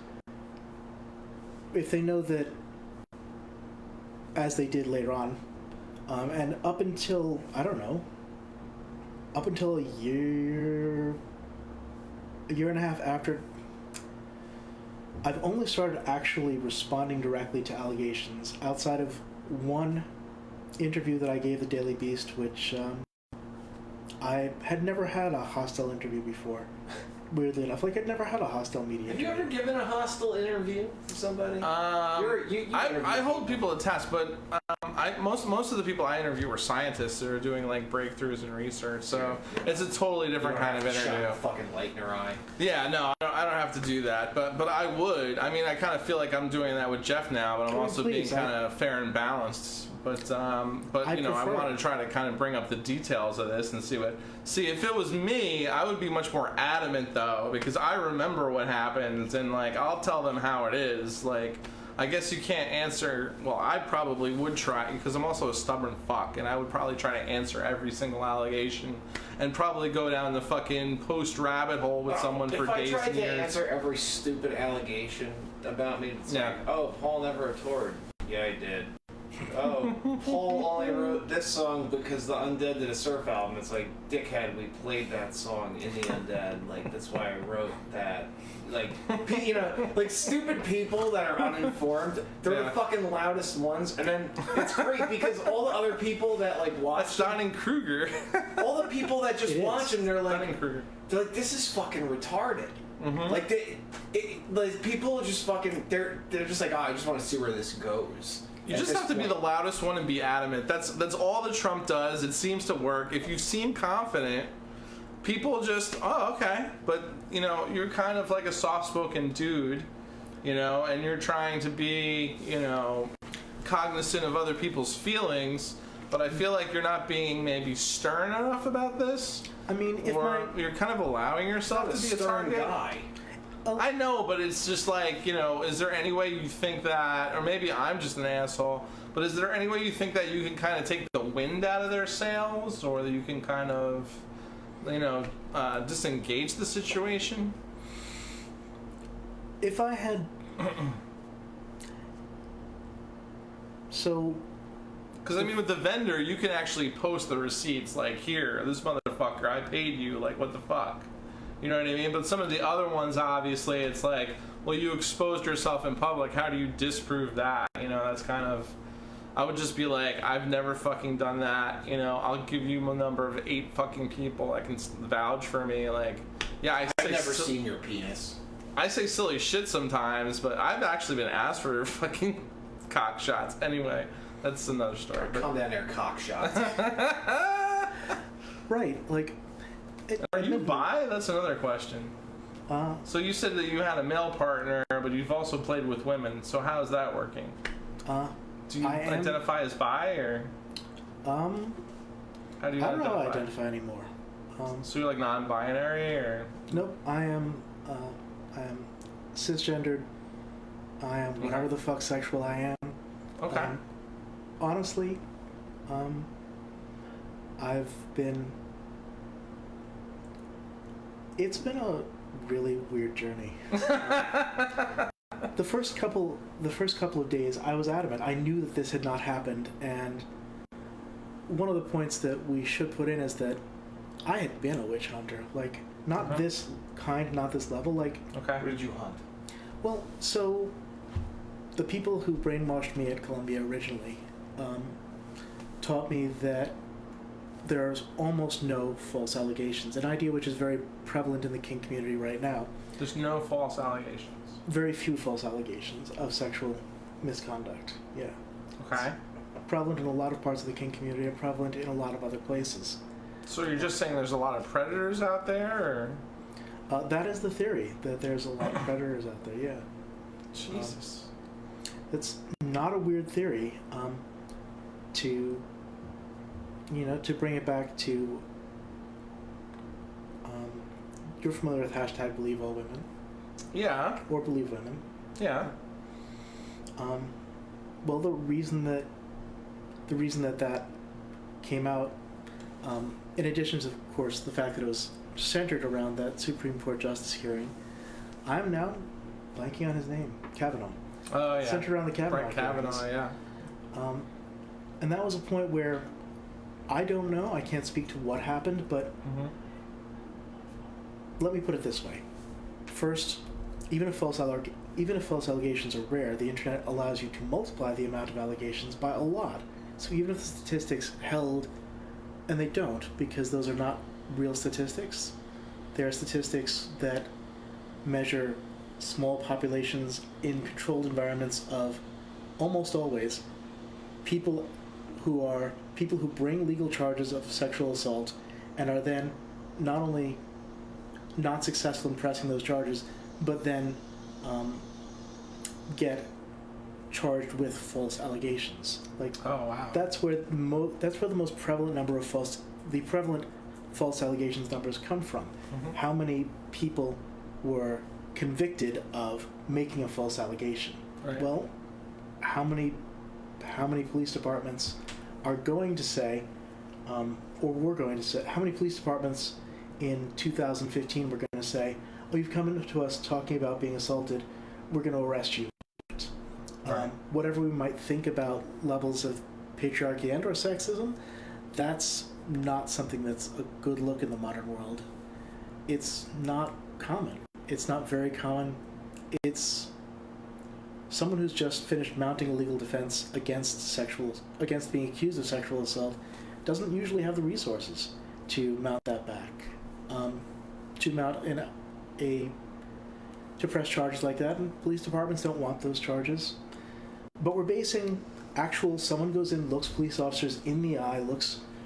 as they did later on, and up until a year and a half after, I've only started actually responding directly to allegations outside of one interview that I gave the Daily Beast, which I had never had a hostile interview before. Weirdly enough, like, I'd never had a hostile media interview. Have you ever given a hostile interview to somebody? I hold people to task, but most of the people I interview are scientists that are doing like breakthroughs in research, so it's a totally different kind of interview. Shine a fucking light in her eye. Yeah, no, I don't have to do that, but I would. I mean, I kind of feel like I'm doing that with Jeff now, but I'm also being kind of fair and balanced. But you know, I want to try to kind of bring up the details of this and see if it was me, I would be much more adamant though, because I remember what happens and like I'll tell them how it is. Like, I guess you can't answer. Well, I probably would try, because I'm also a stubborn fuck, and I would probably try to answer every single allegation and probably go down the fucking post rabbit hole with someone for days and years. If I tried to answer every stupid allegation about me, it's like, oh, Paul never toured. Yeah, I did. Oh, Paul only wrote this song because the Undead did a surf album. It's like, dickhead, we played that song in the Undead. Like, that's why I wrote that. Like, you know, like stupid people that are uninformed, they're the fucking loudest ones. And then it's great because all the other people that like watch That's Dunning-Kruger. all the people that just watch them, they're like, this is fucking retarded. Mm-hmm. Like, like people just fucking, they're just like, oh, I just want to see where this goes. You just have to be the loudest one and be adamant. That's all that Trump does. It seems to work. If you seem confident, people just, oh, okay. But, you know, you're kind of like a soft-spoken dude, you know, and you're trying to be, you know, cognizant of other people's feelings, but I feel like you're not being maybe stern enough about this. I mean, if you're kind of allowing yourself to be a target. Guy. I know, but it's just like, you know, is there any way you think that, or maybe I'm just an asshole, but is there any way you think that you can kind of take the wind out of their sails, or that you can kind of, you know, disengage the situation? If I had... So... Because, I mean, with the vendor, you can actually post the receipts, like, here, this motherfucker, I paid you, like, what the fuck? You know what I mean? But some of the other ones, obviously, it's like, well, you exposed yourself in public. How do you disprove that? You know, that's kind of... I would just be like, I've never fucking done that. You know, I'll give you a number of 8 fucking people that can vouch for me. Like, yeah, I've never seen your penis. I say silly shit sometimes, but I've actually been asked for fucking cock shots. Anyway, that's another story. Come down there, cock shots. Right, like... Are you bi? That's another question. So you said that you had a male partner, but you've also played with women. So how is that working? Do you identify as bi, or? How do you I don't know how I identify anymore. So you're like non-binary, or? Nope, I am cisgendered. I am whatever the fuck sexual I am. Okay. Honestly, I've been... It's been a really weird journey. The first couple of days, I was adamant. I knew that this had not happened, and one of the points that we should put in is that I had been a witch hunter. Like, not this kind, not this level. Like, okay. Where did you hunt? Well, so the people who brainwashed me at Columbia originally taught me that there's almost no false allegations, an idea which is very prevalent in the kink community right now. There's no false allegations. Very few false allegations of sexual misconduct, yeah. Okay. Prevalent in a lot of parts of the kink community and prevalent in a lot of other places. So you're just saying there's a lot of predators out there, or? That is the theory, that there's a lot of predators out there, yeah. Jesus. It's not a weird theory, to bring it back to, you're familiar with hashtag believe all women? Yeah. Or believe women. Yeah. Well, the reason that came out, in addition to, of course, the fact that it was centered around that Supreme Court justice hearing, I'm now blanking on his name, Kavanaugh. Oh, yeah. Centered around the Kavanaugh. Brett Kavanaugh, yeah. And that was a point where I don't know, I can't speak to what happened, but let me put it this way. First, even if false allegations are rare, the internet allows you to multiply the amount of allegations by a lot. So even if the statistics held, and they don't, because those are not real statistics, they are statistics that measure small populations in controlled environments of almost always people who bring legal charges of sexual assault and are then not only not successful in pressing those charges, but then get charged with false allegations. Like, oh wow, that's where the most prevalent number of false allegations numbers come from. How many people were convicted of making a false allegation? Right. Well, how many police departments are going to say, or were going to say, how many police departments in 2015 were going to say, oh, you've come in to us talking about being assaulted, we're going to arrest you. Right. Whatever we might think about levels of patriarchy and or sexism, that's not something that's a good look in the modern world. It's not common. It's not very common. It's someone who's just finished mounting a legal defense against being accused of sexual assault doesn't usually have the resources to mount that back, to press charges like that, and police departments don't want those charges. But we're basing someone goes in, looks police officers in the eye,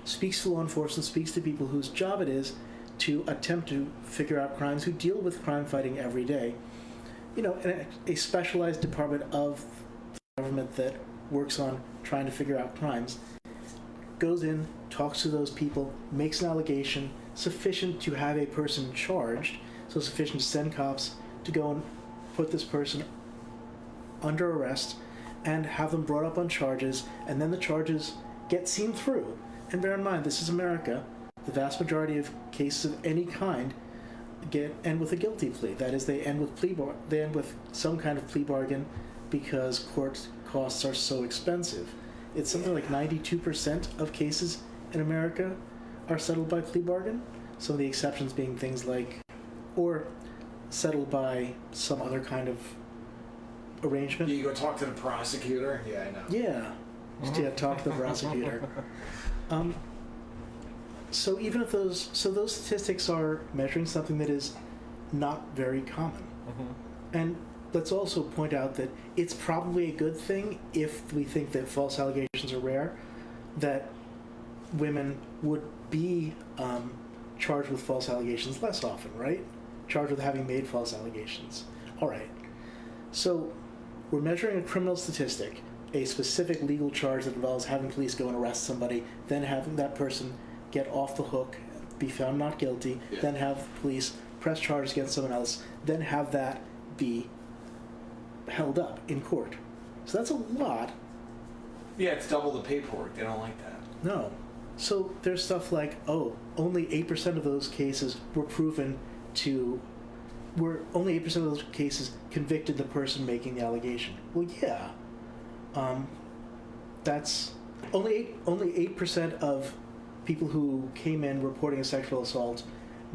speaks to law enforcement, speaks to people whose job it is to attempt to figure out crimes, who deal with crime fighting every day. A specialized department of the government that works on trying to figure out crimes, goes in, talks to those people, makes an allegation sufficient to have a person charged, so sufficient to send cops to go and put this person under arrest and have them brought up on charges, and then the charges get seen through. And bear in mind, this is America. The vast majority of cases of any kind end with a guilty plea. That is, they end with some kind of plea bargain because court costs are so expensive. It's something like 92% of cases in America are settled by plea bargain. Some of the exceptions being things like, or settled by some other kind of arrangement. You go talk to the prosecutor? Yeah, I know. Yeah, talk to the prosecutor. So even if those statistics are measuring something that is not very common. And let's also point out that it's probably a good thing if we think that false allegations are rare, that women would be charged with false allegations less often, right? Charged with having made false allegations. All right. So we're measuring a criminal statistic, a specific legal charge that involves having police go and arrest somebody, then having that person get off the hook, be found not guilty, then have police press charges against someone else, then have that be held up in court. So that's a lot. Yeah, it's double the paperwork. They don't like that. No. So there's stuff like, only 8% of those cases were only 8% of those cases convicted the person making the allegation. Well, yeah. That's only 8% of people who came in reporting a sexual assault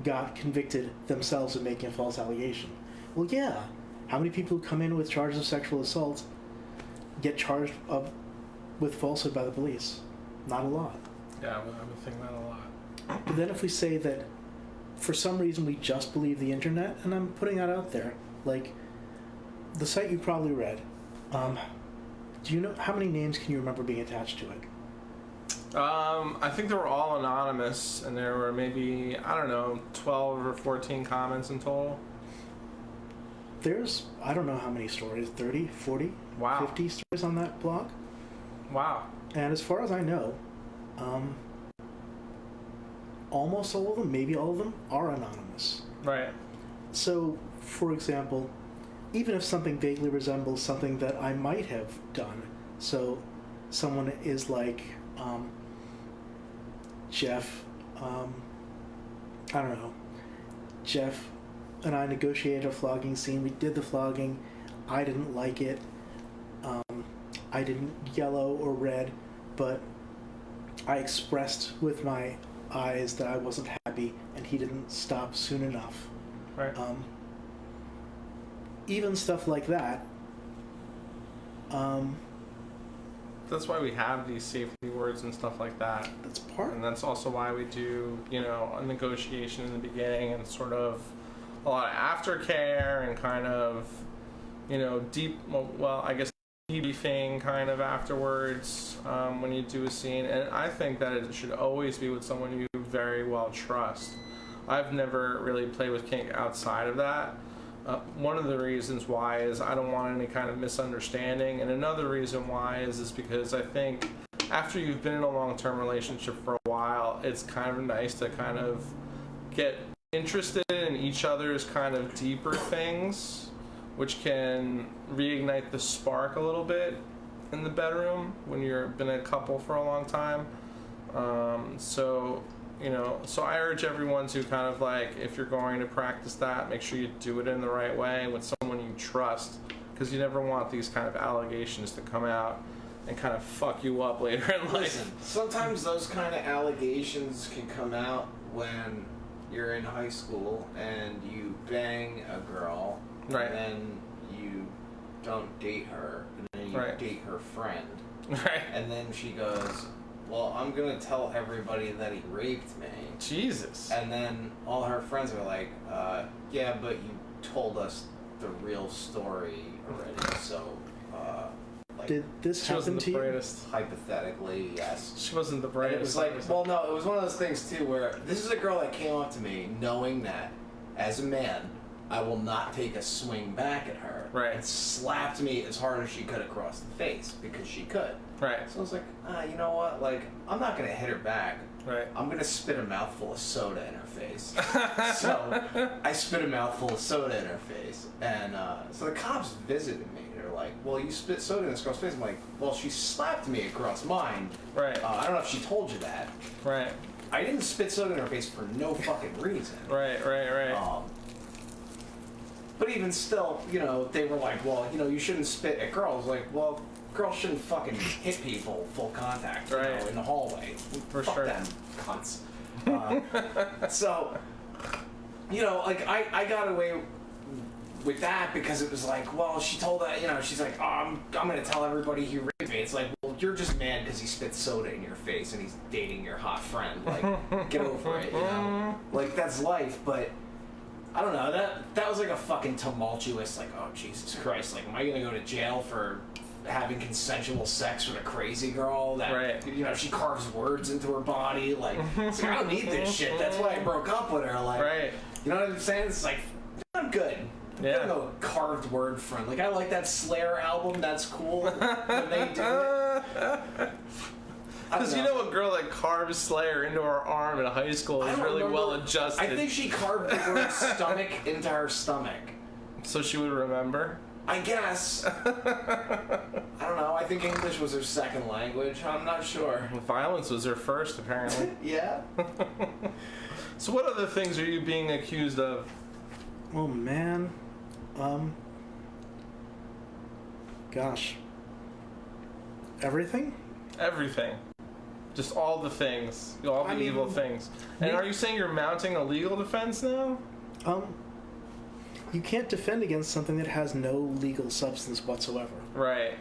got convicted themselves of making a false allegation. Well, yeah. How many people who come in with charges of sexual assault get charged with falsehood by the police? Not a lot. Yeah, I would think not a lot. But then if we say that for some reason we just believe the internet, and I'm putting that out there, like the site you probably read, do you know how many names can you remember being attached to it? I think they were all anonymous, and there were maybe, 12 or 14 comments in total. There's, I don't know how many stories, 30, 40, wow. 50 stories on that blog. Wow. And as far as I know, almost all of them, maybe all of them, are anonymous. Right. So, for example, even if something vaguely resembles something that I might have done, so someone is like, Jeff, Jeff and I negotiated a flogging scene. We did the flogging. I didn't like it. I didn't yellow or red, but I expressed with my eyes that I wasn't happy, and he didn't stop soon enough. Right. Even stuff like that. That's why we have these safety words and stuff like that. That's part. And that's also why we do, a negotiation in the beginning and sort of a lot of aftercare and kind of, debriefing kind of afterwards when you do a scene. And I think that it should always be with someone you very well trust. I've never really played with kink outside of that. One of the reasons why is I don't want any kind of misunderstanding, and another reason why is because I think after you've been in a long-term relationship for a while, it's kind of nice to kind of get interested in each other's kind of deeper things, which can reignite the spark a little bit in the bedroom when you've been a couple for a long time. So I urge everyone to kind of like, if you're going to practice that, make sure you do it in the right way with someone you trust, because you never want these kind of allegations to come out and kind of fuck you up later in life. Listen, sometimes those kind of allegations can come out when you're in high school and you bang a girl, right, and then you don't date her, and then you right, date her friend, right, and then she goes, well, I'm gonna tell everybody that he raped me. Jesus. And then all her friends are like, yeah, but you told us the real story already, so, Did this She happen wasn't to the you? brightest. hypothetically, yes. She wasn't the And brightest. it was like, well, no, it was one of those things too where this is a girl that came up to me knowing that as a man, I will not take a swing back at her. Right. And slapped me as hard as she could across the face because she could. Right. So I was like, you know what? Like, I'm not going to hit her back. Right. I'm going to spit a mouthful of soda in her face. So I spit a mouthful of soda in her face. And so the cops visited me. They're like, well, you spit soda in this girl's face. I'm like, well, she slapped me across mine. Right. I don't know if she told you that. Right. I didn't spit soda in her face for no fucking reason. Right. But even still, you know, they were like, well, you know, you shouldn't spit at girls. Like, well, girls shouldn't fucking hit people full contact, you know, in the hallway. For Fuck sure. them cunts. So, you know, like, I got away with that because it was like, well, she told that, you know, she's like, oh, I'm going to tell everybody he raped me. It's like, well, you're just mad because he spit soda in your face and he's dating your hot friend. Like, get over it, you know? Like, that's life, but I don't know, that was like a fucking tumultuous, like, oh, Jesus Christ, like, am I going to go to jail for having consensual sex with a crazy girl that, Right. you know, she carves words into her body, like, it's like, I don't need this shit, that's why I broke up with her, like, Right. you know what I'm saying? It's like, I'm good. Yeah. I'm no carved word friend. Like, I like that Slayer album, that's cool when they do it. Because you know a girl that carved Slayer into her arm in high school I is don't really remember. well adjusted. I think she carved the word stomach into her stomach. So she would remember? I guess. I don't know. I think English was her second language. I'm not sure. Violence was her first, apparently. Yeah. So what other things are you being accused of? Oh man, gosh, everything. Everything. Just all the things. All the evil things. And are you saying you're mounting a legal defense now? You can't defend against something that has no legal substance whatsoever. Right.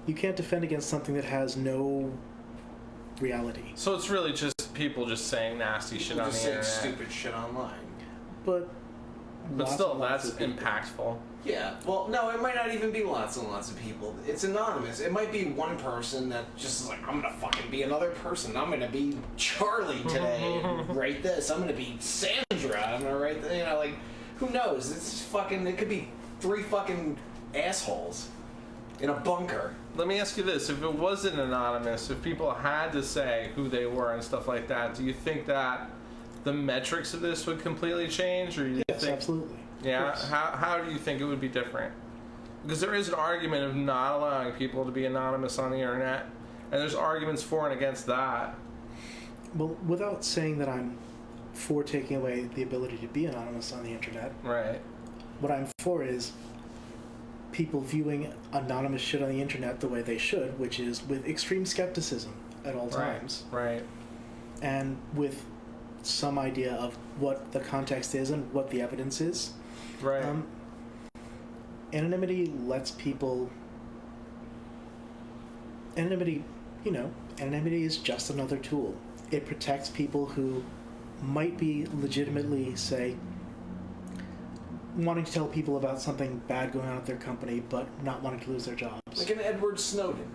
You can't defend against something that has no reality. So it's really just people just saying nasty shit on the Just saying internet. stupid shit online. But lots still, and lots that's of people. impactful. Yeah. Well, no, it might not even be lots and lots of people. It's anonymous. It might be one person that just is like, I'm gonna fucking be another person. I'm gonna be Charlie today and write this. I'm gonna be Sandra. I'm gonna write you know, like, who knows? It's fucking. It could be 3 fucking assholes in a bunker. Let me ask you this. If it wasn't anonymous, if people had to say who they were and stuff like that, do you think that the metrics of this would completely change? Or do you Yes, think, absolutely. yeah? How do you think it would be different? Because there is an argument of not allowing people to be anonymous on the internet, and there's arguments for and against that. Well, without saying that I'm for taking away the ability to be anonymous on the internet, Right. what I'm for is people viewing anonymous shit on the internet the way they should, which is with extreme skepticism at all times, Right. and with some idea of what the context is and what the evidence is. Right. Anonymity lets people... Anonymity is just another tool. It protects people who might be legitimately, say, wanting to tell people about something bad going on at their company, but not wanting to lose their jobs. Like an Edward Snowden.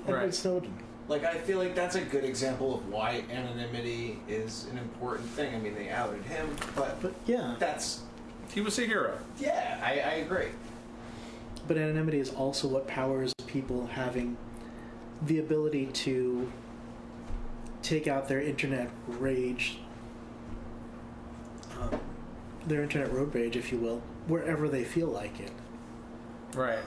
Edward Snowden. Like, I feel like that's a good example of why anonymity is an important thing. I mean, they outed him, but yeah. that's... He was a hero. Yeah, I agree. But anonymity is also what powers people having the ability to take out their internet rage, their internet road rage, if you will, wherever they feel like it. Right.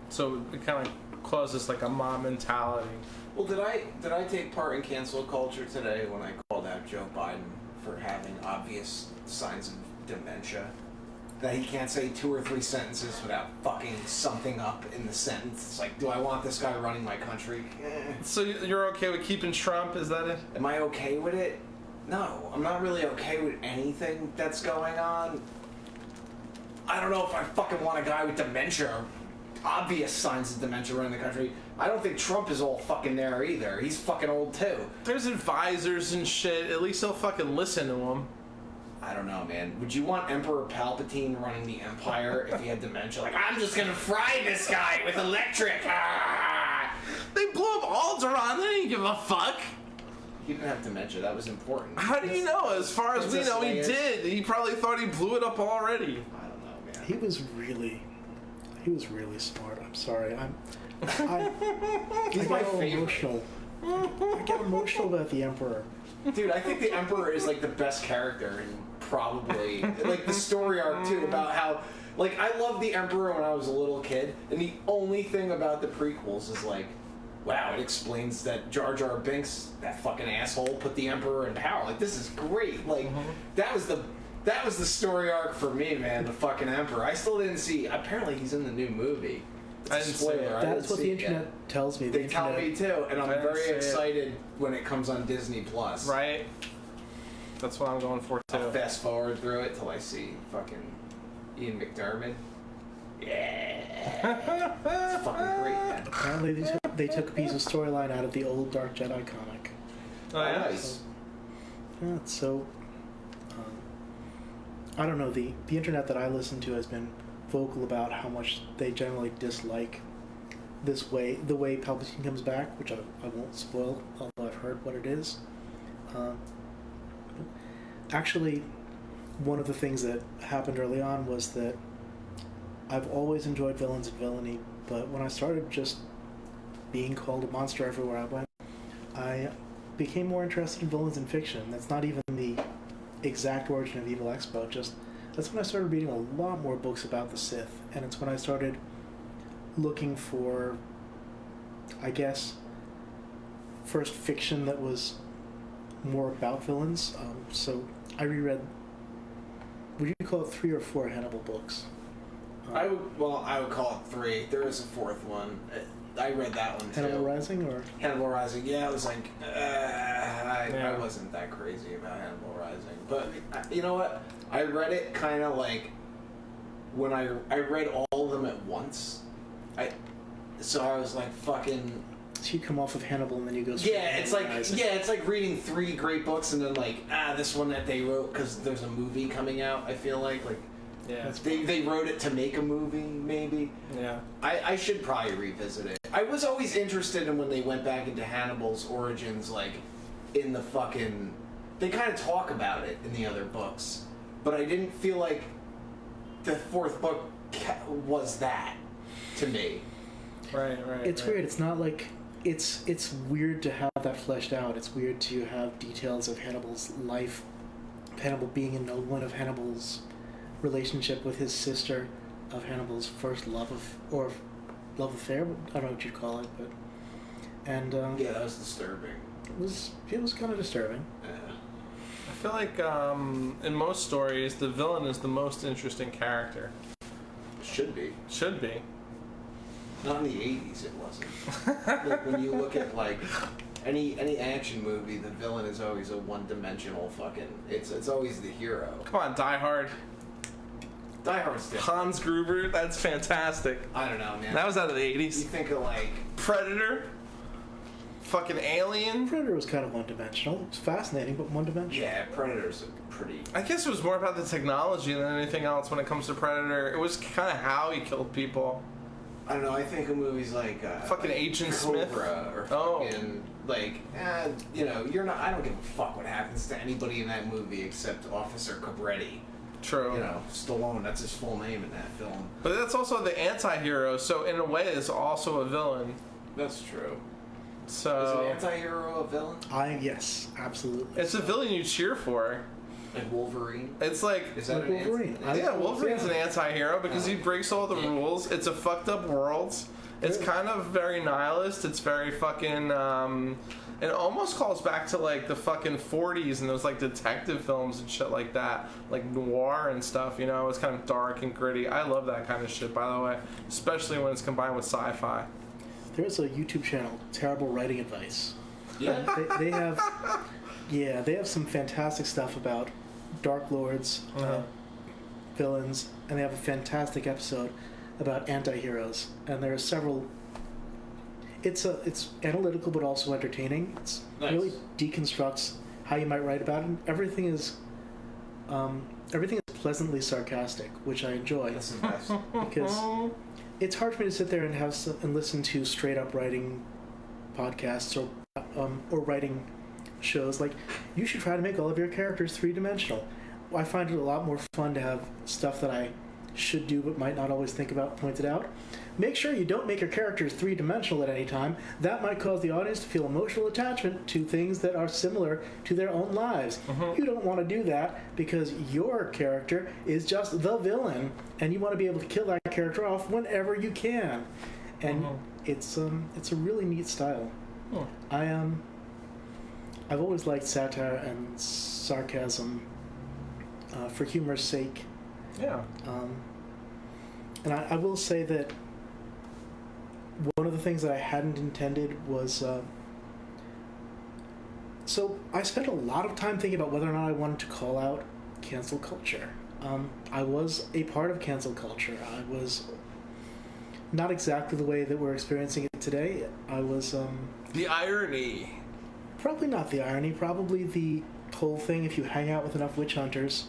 So it kind of causes like a mob mentality. Well, did I take part in cancel culture today when I called out Joe Biden for having obvious signs of dementia? That he can't say 2 or 3 sentences without fucking something up in the sentence. It's like, do I want this guy running my country? So you're okay with keeping Trump? Is that it? Am I okay with it? No, I'm not really okay with anything that's going on. I don't know if I fucking want a guy with dementia, obvious signs of dementia running the country. I don't think Trump is all fucking there either. He's fucking old too. There's advisors and shit. At least they'll fucking listen to him. I don't know, man. Would you want Emperor Palpatine running the Empire if he had dementia? Like, I'm just gonna fry this guy with electric. Ah! They blew up Alderaan. They didn't give a fuck. He didn't have dementia. That was important. How do you know? As far as we know, he Leia. did. He probably thought he blew it up already. I don't know, man. He was really smart. I'm sorry. He's I my get all favorite. emotional. I get emotional about the Emperor. Dude, I think the Emperor is like the best character and probably like the story arc too about how like I loved the Emperor when I was a little kid, and the only thing about the prequels is like, wow, it explains that Jar Jar Binks, that fucking asshole, put the Emperor in power. Like, this is great. Like that was the story arc for me, man. The fucking Emperor. I still didn't see. Apparently, he's in the new movie. It's I a didn't see spoiler. it. I That's didn't what see the it yet. internet tells me. They tell me too, and I'm I didn't very see it. excited when it comes on Disney Plus. Right? That's what I'm going for, too. I'll fast forward through it till I see fucking Ian McDiarmid. Yeah, it's fucking great, man. Apparently, they took a piece of storyline out of the old Dark Jedi comic. Oh, yeah? Nice. Yeah, so I don't know. The internet that I listen to has been vocal about how much they generally dislike the way Palpatine comes back, which I won't spoil, although I've heard what it is. Actually, one of the things that happened early on was that I've always enjoyed villains and villainy, but when I started just being called a monster everywhere I went, I became more interested in villains in fiction. That's not even the exact origin of Evil Expo, that's when I started reading a lot more books about the Sith, and it's when I started looking for, I guess, first fiction that was more about villains. So I reread, would you call it 3 or 4 Hannibal books? I would call it 3. There is a 4th one. I read that one too. Hannibal Rising, or Hannibal Rising. Yeah, it was like I wasn't that crazy about Hannibal Rising, but you know what? I read it kind of like when I read all of them at once. So I was like fucking. so you come off of Hannibal and then you go straight Yeah, to it's like Rising. it's like reading 3 great books and then like this one that they wrote because there's a movie coming out. I feel like Yeah. they wrote it to make a movie maybe. Yeah. I should probably revisit it. I was always interested in when they went back into Hannibal's origins, like in the fucking. They kind of talk about it in the other books, but I didn't feel like the 4th book was that to me. Right. It's weird. It's not like it's weird to have that fleshed out. It's weird to have details of Hannibal's life, Hannibal being in one of Hannibal's relationship with his sister, of Hannibal's first love affair. I don't know what you'd call it, but Yeah, that was disturbing. it was kind of disturbing. Yeah. I feel like in most stories, the villain is the most interesting character. Should be. Should be. Not in the 80s, it wasn't. Like, when you look at like any action movie, the villain is always a one-dimensional fucking. It's always the hero. Come on, Die Hard. Die Hard's different. Hans Gruber, that's fantastic. I don't know, man. That was out of the You 80s. think of like. Predator. Fucking Alien. Predator was kind of one-dimensional. It was fascinating, but one-dimensional. Yeah, Predator's a pretty. I guess it was more about the technology than anything else when it comes to Predator. It was kind of how he killed people. I don't know. I think of movies like Fucking like Agent Cobra Smith. or Oh. fucking like you're not. I don't give a fuck what happens to anybody in that movie except Officer Cabretti. True. You know, Stallone. That's his full name in that film. But that's also the anti-hero, so in a way it's also a villain. That's true. So Is an anti-hero a villain? Yes, absolutely. it's a villain you cheer for. Like Wolverine? It's like Is that Like an Wolverine. yeah, Wolverine's an anti-hero because he breaks all the Yeah. rules. It's a fucked up world. It's kind of very nihilist. It's very fucking it almost calls back to like the fucking 40s and those like detective films and shit like that, like noir and stuff, you know. It's kind of dark and gritty. I love that kind of shit, by the way, especially when it's combined with sci-fi. There's a YouTube channel, Terrible Writing Advice. Yeah. They have, they have some fantastic stuff about Dark Lords, villains, and they have a fantastic episode about anti-heroes. And there are several. It's analytical but also entertaining. It's Nice. really deconstructs how you might write about it. And everything is everything is pleasantly sarcastic, which I enjoy. That's the best. Because it's hard for me to sit there and and listen to straight up writing podcasts or writing shows. Like, you should try to make all of your characters 3-dimensional. I find it a lot more fun to have stuff that I should do but might not always think about pointed out. Make sure you don't make your characters 3-dimensional at any time. That might cause the audience to feel emotional attachment to things that are similar to their own lives. You don't want to do that because your character is just the villain, and you want to be able to kill that character off whenever you can. And it's a really neat style. I've always liked satire and sarcasm for humor's sake. Yeah. And I will say that one of the things that I hadn't intended was... so I spent a lot of time thinking about whether or not I wanted to call out cancel culture. I was a part of cancel culture. I was not exactly the way that we're experiencing it today. I was... the irony. Probably not the irony. Probably the whole thing, if you hang out with enough witch hunters,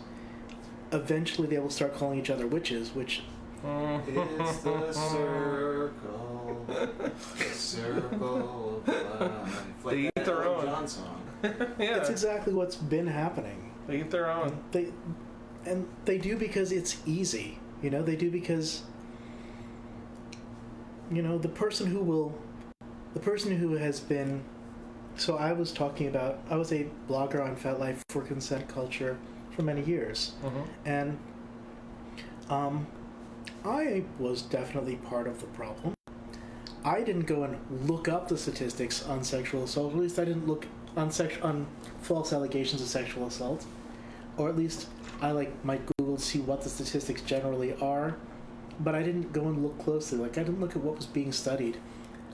eventually they will start calling each other witches, which... It's the circle of life. Like They eat their own. John song. Yeah. That's exactly what's been happening. They eat their own. They do because it's easy. They do because the person who has been... So I was a blogger on Fat Life for Consent Culture for many years. And I was definitely part of the problem. I didn't go and look up the statistics on sexual assault. At least I didn't look on false allegations of sexual assault. Or at least I might Google to see what the statistics generally are. But I didn't go and look closely. I didn't look at what was being studied.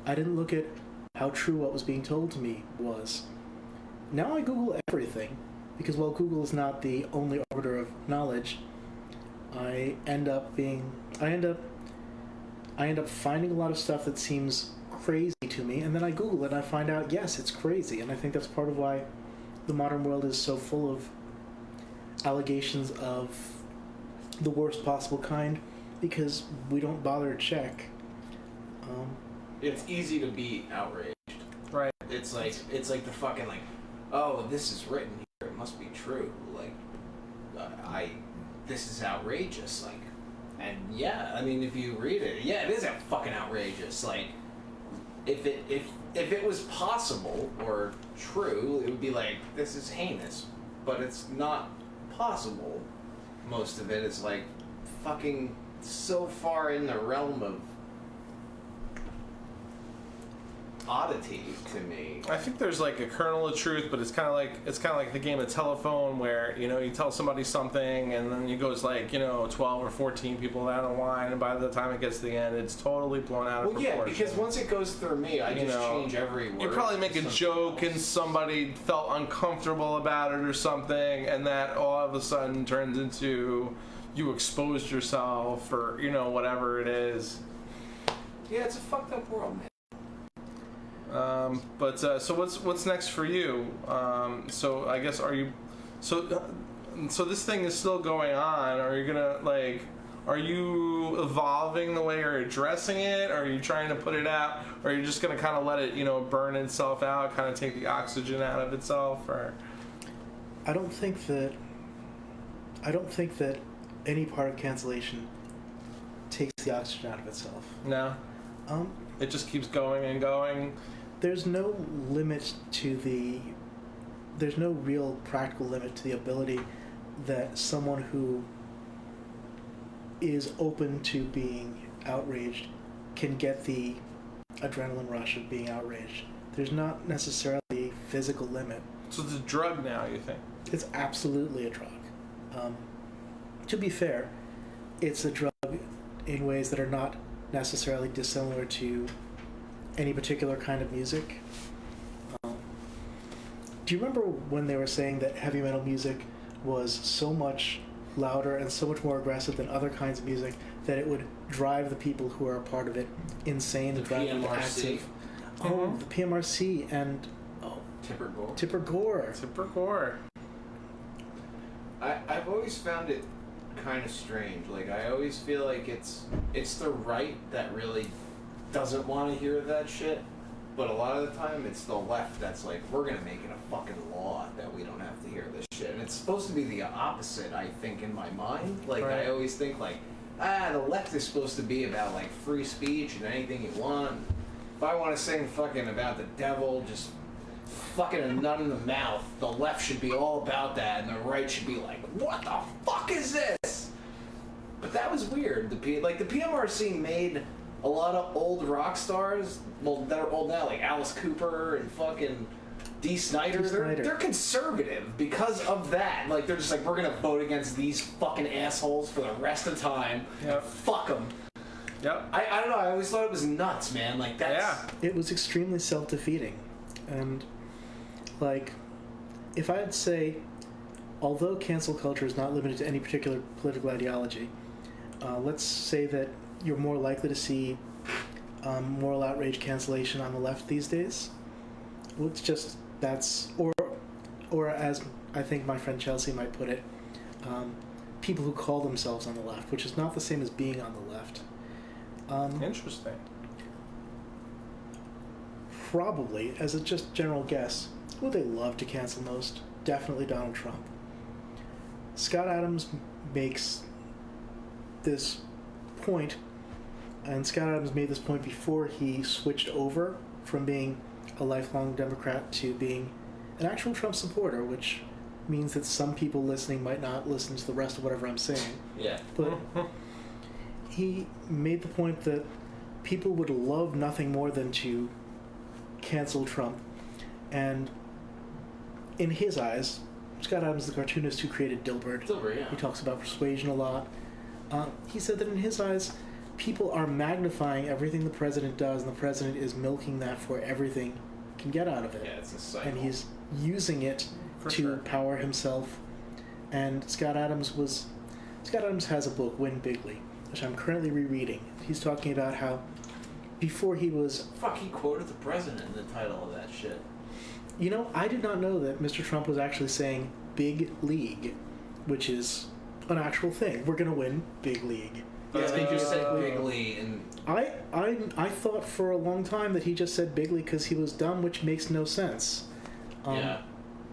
I didn't look at how true what was being told to me was. Now I Google everything, because while Google is not the only arbiter of knowledge, I end up finding a lot of stuff that seems crazy to me, and then I Google it and I find out, yes, it's crazy. And I think that's part of why the modern world is so full of allegations of the worst possible kind, because we don't bother to check. It's easy to be outraged. Right. It's like the fucking oh, this is written here, it must be true. This is outrageous. And yeah, I mean, if you read it, yeah, it is fucking outrageous. If it was possible or true, it would be this is heinous, but it's not possible. Most of it is fucking so far in the realm of oddity to me. I think there's a kernel of truth, but it's kind of like the game of telephone, where you tell somebody something and then it goes 12 or 14 people down the line, and by the time it gets to the end, it's totally blown out of proportion. Yeah, because once it goes through me, I just change every word. You probably make a joke and somebody felt uncomfortable about it or something, and that all of a sudden turns into you exposed yourself or whatever it is. Yeah, it's a fucked up world, man. So what's next for you? So I guess so this thing is still going on. Are you gonna are you evolving the way you're addressing it? Or are you trying to put it out? Or are you just gonna kind of let it burn itself out, kind of take the oxygen out of itself? Or I don't think that any part of cancellation takes the oxygen out of itself. No. It just keeps going and going. There's no limit there's no real practical limit to the ability that someone who is open to being outraged can get the adrenaline rush of being outraged. There's not necessarily a physical limit. So it's a drug now, you think? It's absolutely a drug. To be fair, it's a drug in ways that are not necessarily dissimilar to any particular kind of music. Do you remember when they were saying that heavy metal music was so much louder and so much more aggressive than other kinds of music that it would drive the people who are a part of it insane, and drive them active? Oh, the PMRC and Tipper Gore. Tipper Gore. Tipper Gore. I've always found it kind of strange. Like, I always feel like it's the right that really doesn't want to hear that shit, but a lot of the time it's the left that's like, we're gonna make it a fucking law that we don't have to hear this shit. And it's supposed to be the opposite, I think, in my mind. Like, Right. I always think like, the left is supposed to be about like free speech and anything you want. If I want to sing fucking about the devil, just fucking a nut in the mouth, the left should be all about that, and the right should be like, what the fuck is this? But that was weird. The PMRC made a lot of old rock stars, well, that are old now, like Alice Cooper and fucking Dee Snider. They're conservative because of that. Like, they're just like, we're gonna vote against these fucking assholes for the rest of the time. Yep. Fuck them. Yep. I don't know. I always thought it was nuts, man. Like, that's... Yeah. It was extremely self-defeating. And, like, if I'd say, although cancel culture is not limited to any particular political ideology, let's say that you're more likely to see moral outrage cancellation on the left these days. Well, it's just, that's, or as I think my friend Chelsea might put it, people who call themselves on the left, which is not the same as being on the left. Interesting. Probably, as a just general guess, who they love to cancel most? Definitely Donald Trump. Scott Adams makes this point, and Scott Adams made this point before he switched over from being a lifelong Democrat to being an actual Trump supporter, which means that some people listening might not listen to the rest of whatever I'm saying. Yeah. But he made the point that people would love nothing more than to cancel Trump. And in his eyes, Scott Adams, the cartoonist who created Dilbert, Yeah. he talks about persuasion a lot. He said that in his eyes, people are magnifying everything the president does, and the president is milking that for everything he can get out of it. Yeah, it's a cycle. And he's using it For to sure. power himself. And Scott Adams has a book, Win Bigly, which I'm currently rereading. He's talking about how before he was... Fuck, he quoted the president in the title of that shit. You know, I did not know that Mr. Trump was actually saying big league, which is an actual thing. We're going to win big league. Yeah, they just said Uh, bigly, and I thought for a long time that he just said bigly because he was dumb, which makes no sense. yeah.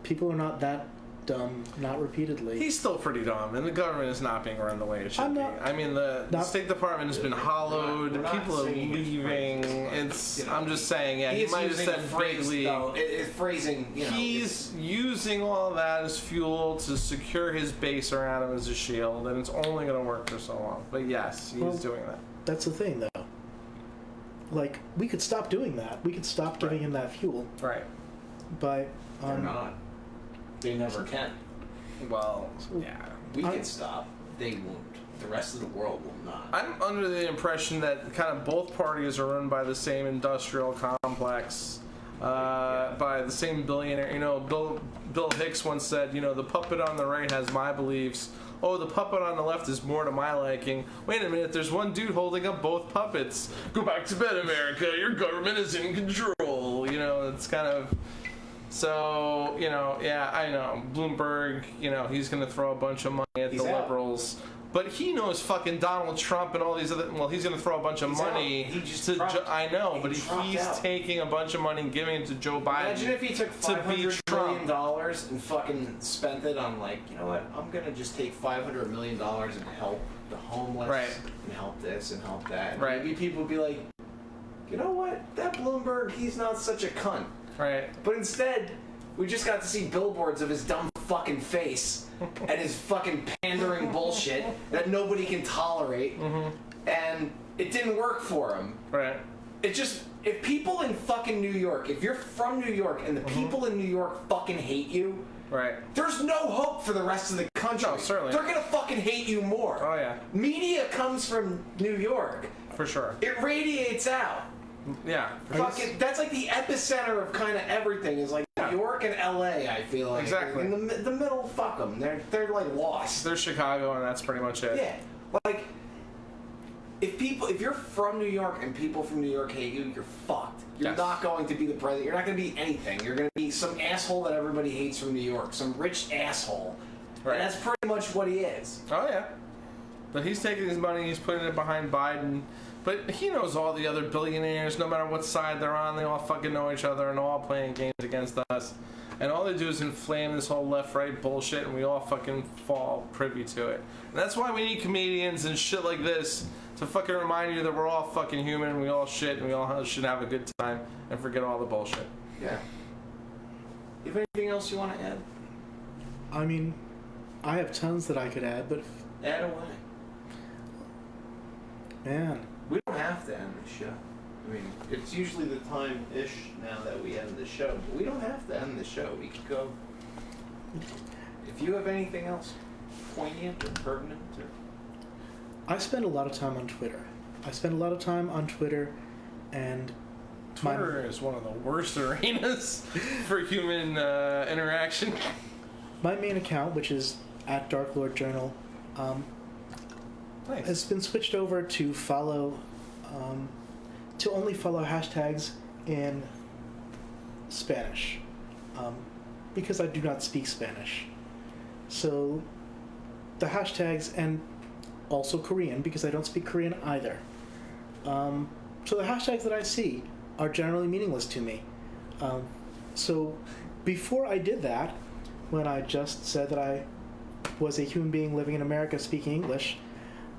People are not that dumb, not repeatedly. He's still pretty dumb, and the government is not being run the way it should I'm be. not- I mean, the not- State Department has been hollowed. We're not People are saying it's leaving. racist, It's. you know. I'm just saying. Yeah, he He's might have using said a phrase, big league. though. It's phrasing, you know. He's using all that as fuel to secure his base around him as a shield, and it's only going to work for so long. But yes, he's Well, doing that. That's the thing, though. Like, we could stop doing that. We could stop giving him that fuel. Right. But They're not. They never can. Well, yeah. We can stop. They won't. The rest of the world will not. I'm under the impression that kind of both parties are run by the same industrial complex, by the same billionaire. You know, Bill Hicks once said, you know, the puppet on the right has my beliefs. Oh, the puppet on the left is more to my liking. Wait a minute, there's one dude holding up both puppets. Go back to bed, America. Your government is in control. You know, it's kind of... So, you know, yeah, I know. Bloomberg, you know, he's going to throw a bunch of money at He's the out. liberals. But he knows fucking Donald Trump and all these other... Well, he's going to throw a bunch of He's money out. He just to... dropped. I know, He but dropped he's out. taking a bunch of money and giving it to Joe Biden. Imagine if he took to beat $500 Trump. million and fucking spent it on, like, you know what, I'm going to just take $500 million and help the homeless. Right. And help this and help that. And Right. maybe people would be like, you know what, that Bloomberg, he's not such a cunt. Right. But instead, we just got to see billboards of his dumb fucking face and his fucking pandering bullshit that nobody can tolerate. Mm-hmm. And it didn't work for him. Right. It just, if people in fucking New York, if you're from New York and the Mm-hmm. people in New York fucking hate you, Right. there's no hope for the rest of the country. No, certainly. They're gonna fucking hate you more. Oh, yeah. Media comes from New York. For sure. It radiates out. Yeah. Fucking, that's like the epicenter of kind of everything. Is like Yeah. New York and LA. I feel like Exactly. in the middle. Fuck them. They're like lost. There's Chicago, and that's pretty much it. Yeah. Like if you're from New York and people from New York hate you, you're fucked. You're Yes. not going to be the president. You're not going to be anything. You're going to be some asshole that everybody hates from New York. Some rich asshole. Right. And that's pretty much what he is. Oh, yeah. But he's taking his money, he's putting it behind Biden. But he knows all the other billionaires, no matter what side they're on, they all fucking know each other and they're all playing games against us. And all they do is inflame this whole left-right bullshit, and we all fucking fall privy to it. And that's why we need comedians and shit like this to fucking remind you that we're all fucking human, and we all shit, and we all should have a good time and forget all the bullshit. Yeah. You have anything else you want to add? I mean, I have tons that I could add, but Add away. man, We don't have to end the show. I mean, it's usually the time-ish now that we end the show, but we don't have to end the show. We could go. If you have anything else poignant or pertinent, or I spend a lot of time on Twitter. And Twitter is one of the worst arenas for human interaction. my main account, which is at Dark Lord Journal, Nice. has been switched over to to only follow hashtags in Spanish, because I do not speak Spanish. So the hashtags, and also Korean, because I don't speak Korean either. So the hashtags that I see are generally meaningless to me. So before I did that, when I just said that I was a human being living in America speaking English,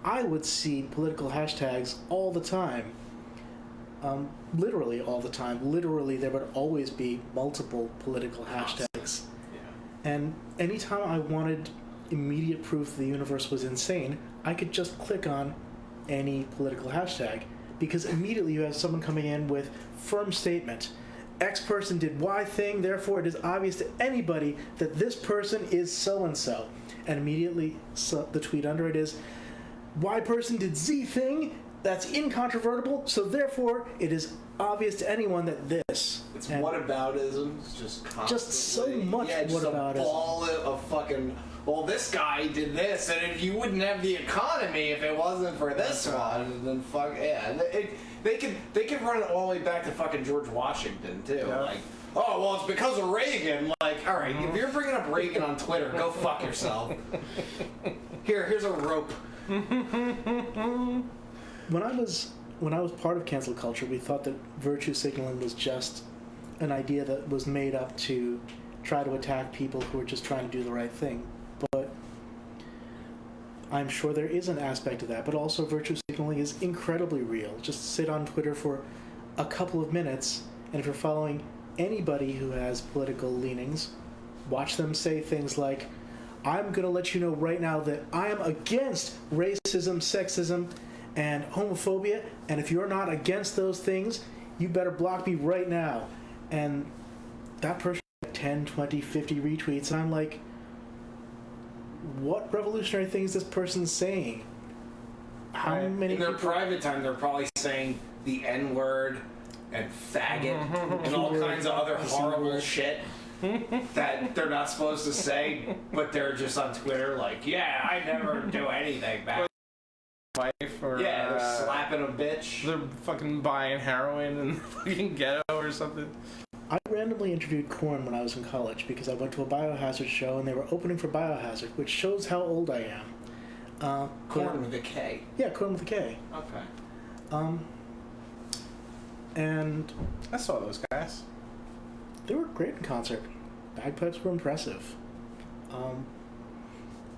I would see political hashtags all the time. Literally all the time. Literally, there would always be multiple political hashtags. yeah. And anytime I wanted immediate proof the universe was insane, I could just click on any political hashtag, because immediately you have someone coming in with firm statement. X person did Y thing, therefore it is obvious to anybody that this person is so-and-so. And immediately the tweet under it is, Y person did Z thing, that's incontrovertible, so therefore it is obvious to anyone that this. It's and whataboutism. It's just constantly. Just so much just whataboutism. a ball of fucking. Well, this guy did this, and if you wouldn't have the economy if it wasn't for this one. And then fuck yeah, they could run it all the way back to fucking George Washington too. Yeah. Like, oh well, it's because of Reagan. Like, all right, if you're bringing up Reagan on Twitter, go fuck yourself. Here's a rope. When I was part of cancel culture, we thought that virtue signaling was just an idea that was made up to try to attack people who were just trying to do the right thing. But I'm sure there is an aspect of that. But also virtue signaling is incredibly real. Just sit on Twitter for a couple of minutes, and if you're following anybody who has political leanings, watch them say things like, I'm going to let you know right now that I am against racism, sexism, and homophobia, and if you're not against those things, you better block me right now. And that person had 10, 20, 50 retweets, and I'm like, what revolutionary thing is this person saying? How many In their people... private time, they're probably saying the N-word and faggot and all kinds of other horrible shit that they're not supposed to say, but they're just on Twitter like, yeah, I never do anything back. Wife or Yeah, they're slapping a bitch. they're fucking buying heroin in the fucking ghetto or something. I randomly interviewed Korn when I was in college because I went to a Biohazard show and they were opening for Biohazard, which shows how old I am. Korn with a K. Yeah, Korn with a K. Okay. And I saw those guys. they were great in concert. Bagpipes were impressive.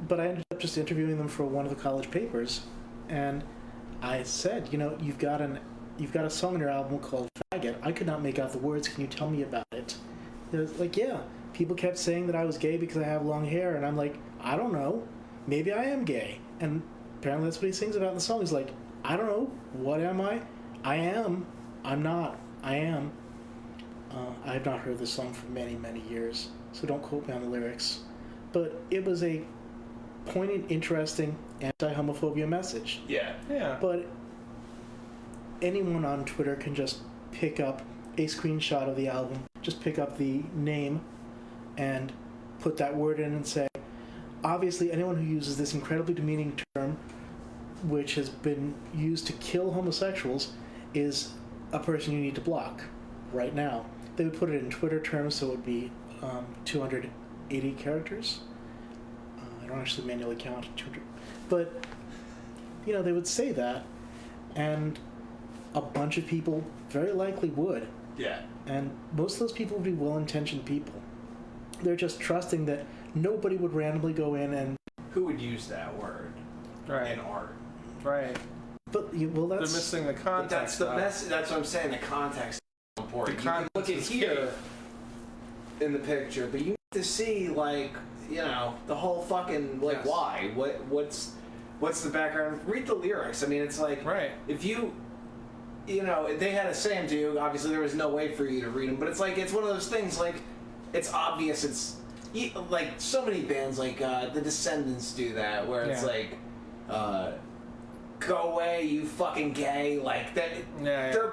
But I ended up just interviewing them for one of the college papers, and I said, you've got a song in your album called Faggot. I could not make out the words. Can you tell me about it? It was like, yeah. People kept saying that I was gay because I have long hair, and I'm like, I don't know. Maybe I am gay. And apparently that's what he sings about in the song. He's like, I don't know. What am I? I am. I'm not. I am. I have not heard this song for many, many years, so don't quote me on the lyrics. But it was a poignant, interesting anti-homophobia message. Yeah. Yeah. But anyone on Twitter can just pick up a screenshot of the album, just pick up the name, and put that word in and say, obviously anyone who uses this incredibly demeaning term, which has been used to kill homosexuals, is a person you need to block right now. They would put it in Twitter terms, so it would be 280 characters. don't actually manually count 200. But, you know, they would say that, and a bunch of people very likely would. Yeah. And most of those people would be well-intentioned people. They're just trusting that nobody would randomly go in and... Who would use that word in art? Right. But, well, that's... They're missing the context. That's what I'm saying. The context is important. The You can look at context is here in the picture, but you need to see, like, you know, the whole fucking, like, Yes. why? What's the background? Read the lyrics. I mean, it's like... Right. If you know, they had to say them to you. Obviously, there was no way for you to read them. But it's like, it's one of those things, like, it's obvious. It's, like, so many bands, like, the Descendants do that, where it's like, go away, you fucking gay. Like, that. Yeah. They're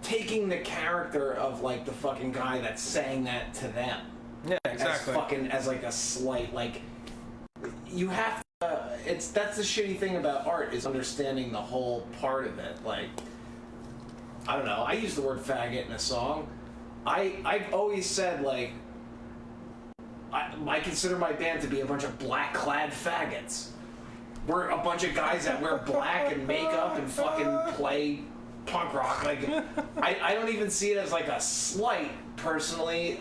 taking the character of, like, the fucking guy that's saying that to them. Yeah, exactly. As like, a slight, like, you have to, that's the shitty thing about art, is understanding the whole part of it. Like, I don't know, I use the word faggot in a song. I've always said, like, I consider my band to be a bunch of black-clad faggots. We're a bunch of guys that wear black and makeup and fucking play punk rock. Like, I don't even see it as, like, a slight, personally.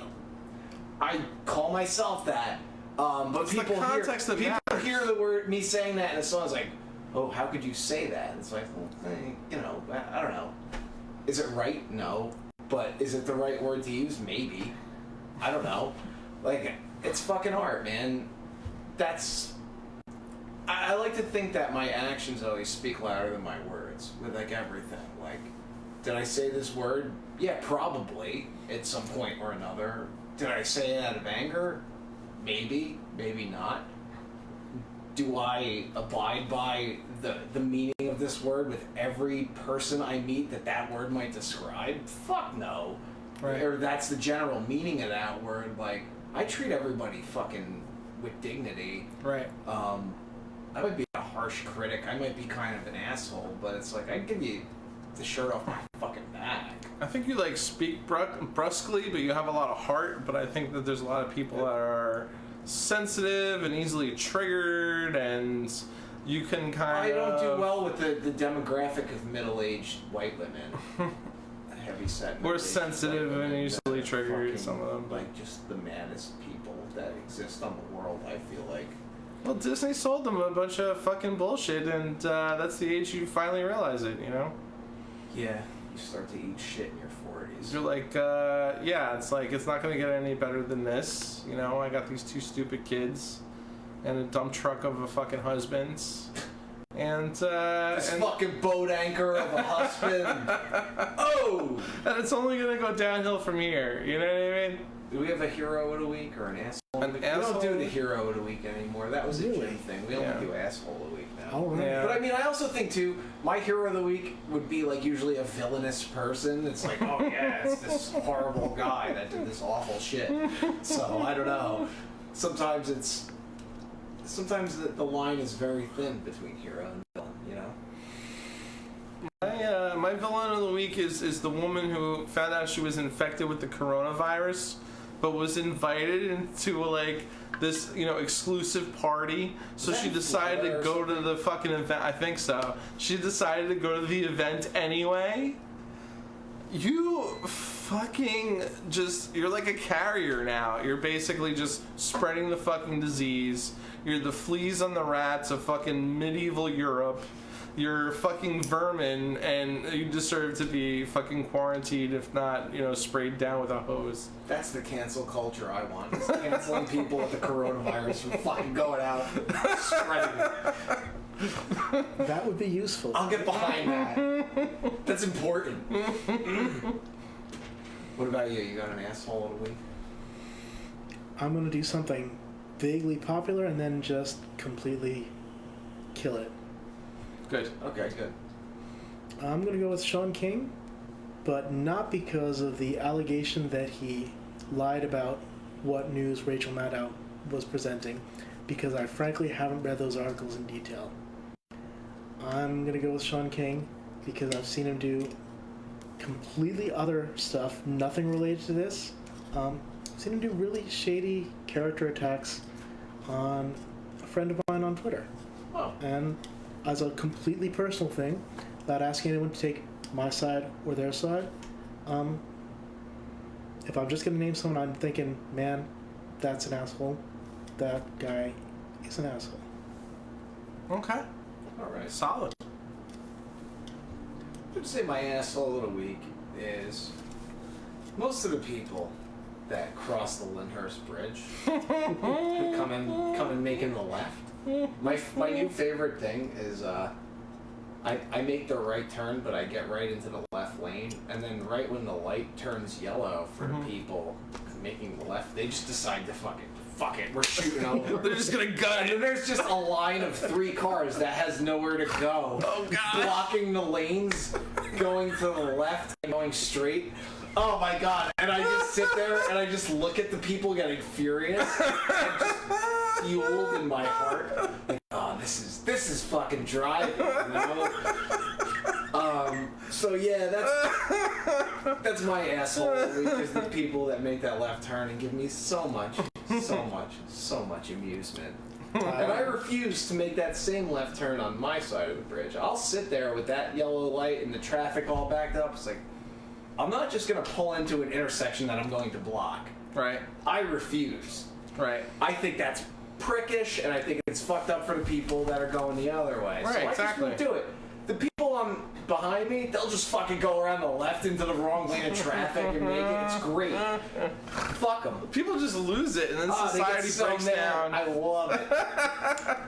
I call myself that. But it's people the context that matters. hear the word, me saying that in a song, it's like, oh, how could you say that? It's like, well, you know, I don't know. Is it right? No. But is it the right word to use? Maybe. I don't know. Like, it's fucking art, man. That's... I like to think that my actions always speak louder than my words with, like, everything. Like, did I say this word? Yeah, probably, at some point or another. Did I say it out of anger? Maybe. Maybe not. Do I abide by the meaning of this word with every person I meet that word might describe? Fuck no. Right. Or that's the general meaning of that word. Like, I treat everybody fucking with dignity. Right. I might be a harsh critic. I might be kind of an asshole, but it's like, I give you the shirt off my fucking back. I think you, like, speak brusquely, but you have a lot of heart. But I think that there's a lot of people that are sensitive and easily triggered, and you can kind of... I don't do well with the demographic of middle-aged white women. Heavy set. We're sensitive and easily triggered, fucking, some of them. Like, just the maddest people that exist on the world, I feel like. Well, Disney sold them a bunch of fucking bullshit, and that's the age you finally realize it, you know? Yeah. You start to eat shit in your 40s. You're like, yeah, it's like, it's not going to get any better than this. You know, I got these 2 stupid kids and a dump truck of a fucking husband. And, this fucking boat anchor of a husband. Oh! And it's only going to go downhill from here. You know what I mean? Do we have a hero of the week or an asshole? We don't do the hero of the week anymore. That was a Really? Jim thing. We only do asshole of the week now. All right. Yeah. But I mean, I also think too, my hero of the week would be like usually a villainous person. It's like, oh yeah, it's this horrible guy that did this awful shit. So I don't know. Sometimes the line is very thin between hero and villain. You know. My villain of the week is the woman who found out she was infected with the coronavirus, but was invited into like this, you know, exclusive party. So she decided to go to the fucking event. I think so. She decided to go to the event anyway. You fucking you're like a carrier now. You're basically just spreading the fucking disease. You're the fleas on the rats of fucking medieval Europe. You're fucking vermin, and you deserve to be fucking quarantined, if not, you know, sprayed down with a hose. That's the cancel culture I want. Is canceling people with the coronavirus from fucking going out spreading it. That would be useful. I'll get behind that. That's important. What about you? You got an asshole of the week? I'm going to do something vaguely popular and then just completely kill it. Good. Okay, good. I'm going to go with Sean King, but not because of the allegation that he lied about what news Rachel Maddow was presenting, because I frankly haven't read those articles in detail. I'm going to go with Sean King because I've seen him do completely other stuff, nothing related to this. I've seen him do really shady character attacks on friend of mine on Twitter. Oh. And as a completely personal thing, without asking anyone to take my side or their side, if I'm just going to name someone I'm thinking, man, that's an asshole, that guy is an asshole. Okay. All right. Solid. I would say my asshole of the week is most of the people that cross the Lyndhurst Bridge who come in making the left. My new favorite thing is I make the right turn, but I get right into the left lane, and then right when the light turns yellow for the people making the left, they just decide to fuck it, we're shooting over. They're just gonna gut And it. there's just a line of 3 cars that has nowhere to go. Oh, God. Blocking the lanes, going to the left and going straight. Oh my god. And I just sit there and I just look at the people getting furious and just fueled in my heart. Like, oh, this is fucking driving, you know? So yeah, that's my asshole, because the people that make that left turn and give me so much amusement. And I refuse to make that same left turn on my side of the bridge. I'll sit there with that yellow light and the traffic all backed up. It's like, I'm not just gonna pull into an intersection that I'm going to block. Right. I refuse. Right. I think that's prickish, and I think it's fucked up for the people that are going the other way. Right, so I exactly. just won't do it. The people behind me, they'll just fucking go around the left into the wrong lane of traffic and make it. It's great. Fuck them. People just lose it, and then society breaks down. I love it.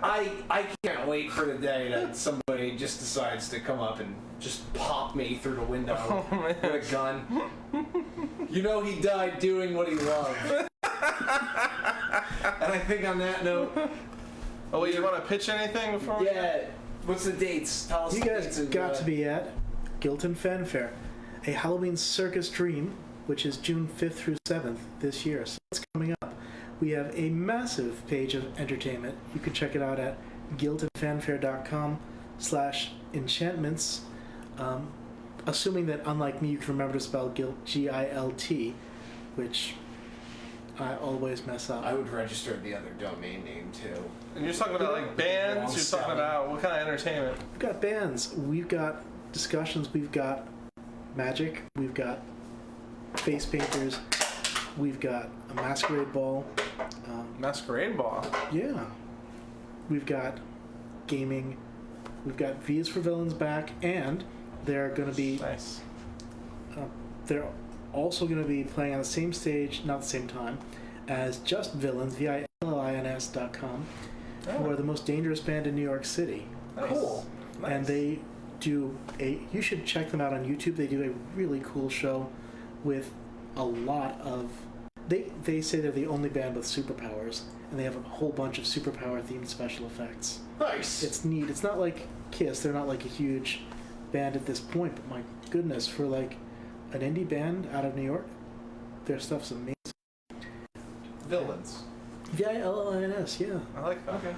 I can't wait for the day that somebody just decides to come up and just pop me through the window with a gun. You know he died doing what he loved. And I think on that note... Oh, wait, you want to pitch anything before we... Yeah. What's the dates? Tell us You the guys dates. got to be at Guilt and Fanfare, a Halloween circus dream, which is June 5th through 7th this year. So it's coming up. We have a massive page of entertainment. You can check it out at guiltandfanfare.com/enchantments. Assuming that, unlike me, you can remember to spell guilt, G-I-L-T, which I always mess up. I would register the other domain name too. And you're talking about like bands, you're talking about what kind of entertainment? We've got bands, we've got discussions, we've got magic, we've got face painters, we've got a masquerade ball. Masquerade Ball. Yeah. We've got gaming, we've got V's for Villains back, and they're going to be... Nice. They're also going to be playing on the same stage, not the same time, as Just Villains, VILLINS.com, who are the most dangerous band in New York City. Nice. Cool. Nice. And they do you should check them out on YouTube. They do a really cool show with a lot of... They say they're the only band with superpowers, and they have a whole bunch of superpower-themed special effects. Nice. It's neat. It's not like Kiss. They're not like a huge band at this point, but my goodness, for like an indie band out of New York, their stuff's amazing. Villains. VILLINS, yeah. I like that. Okay.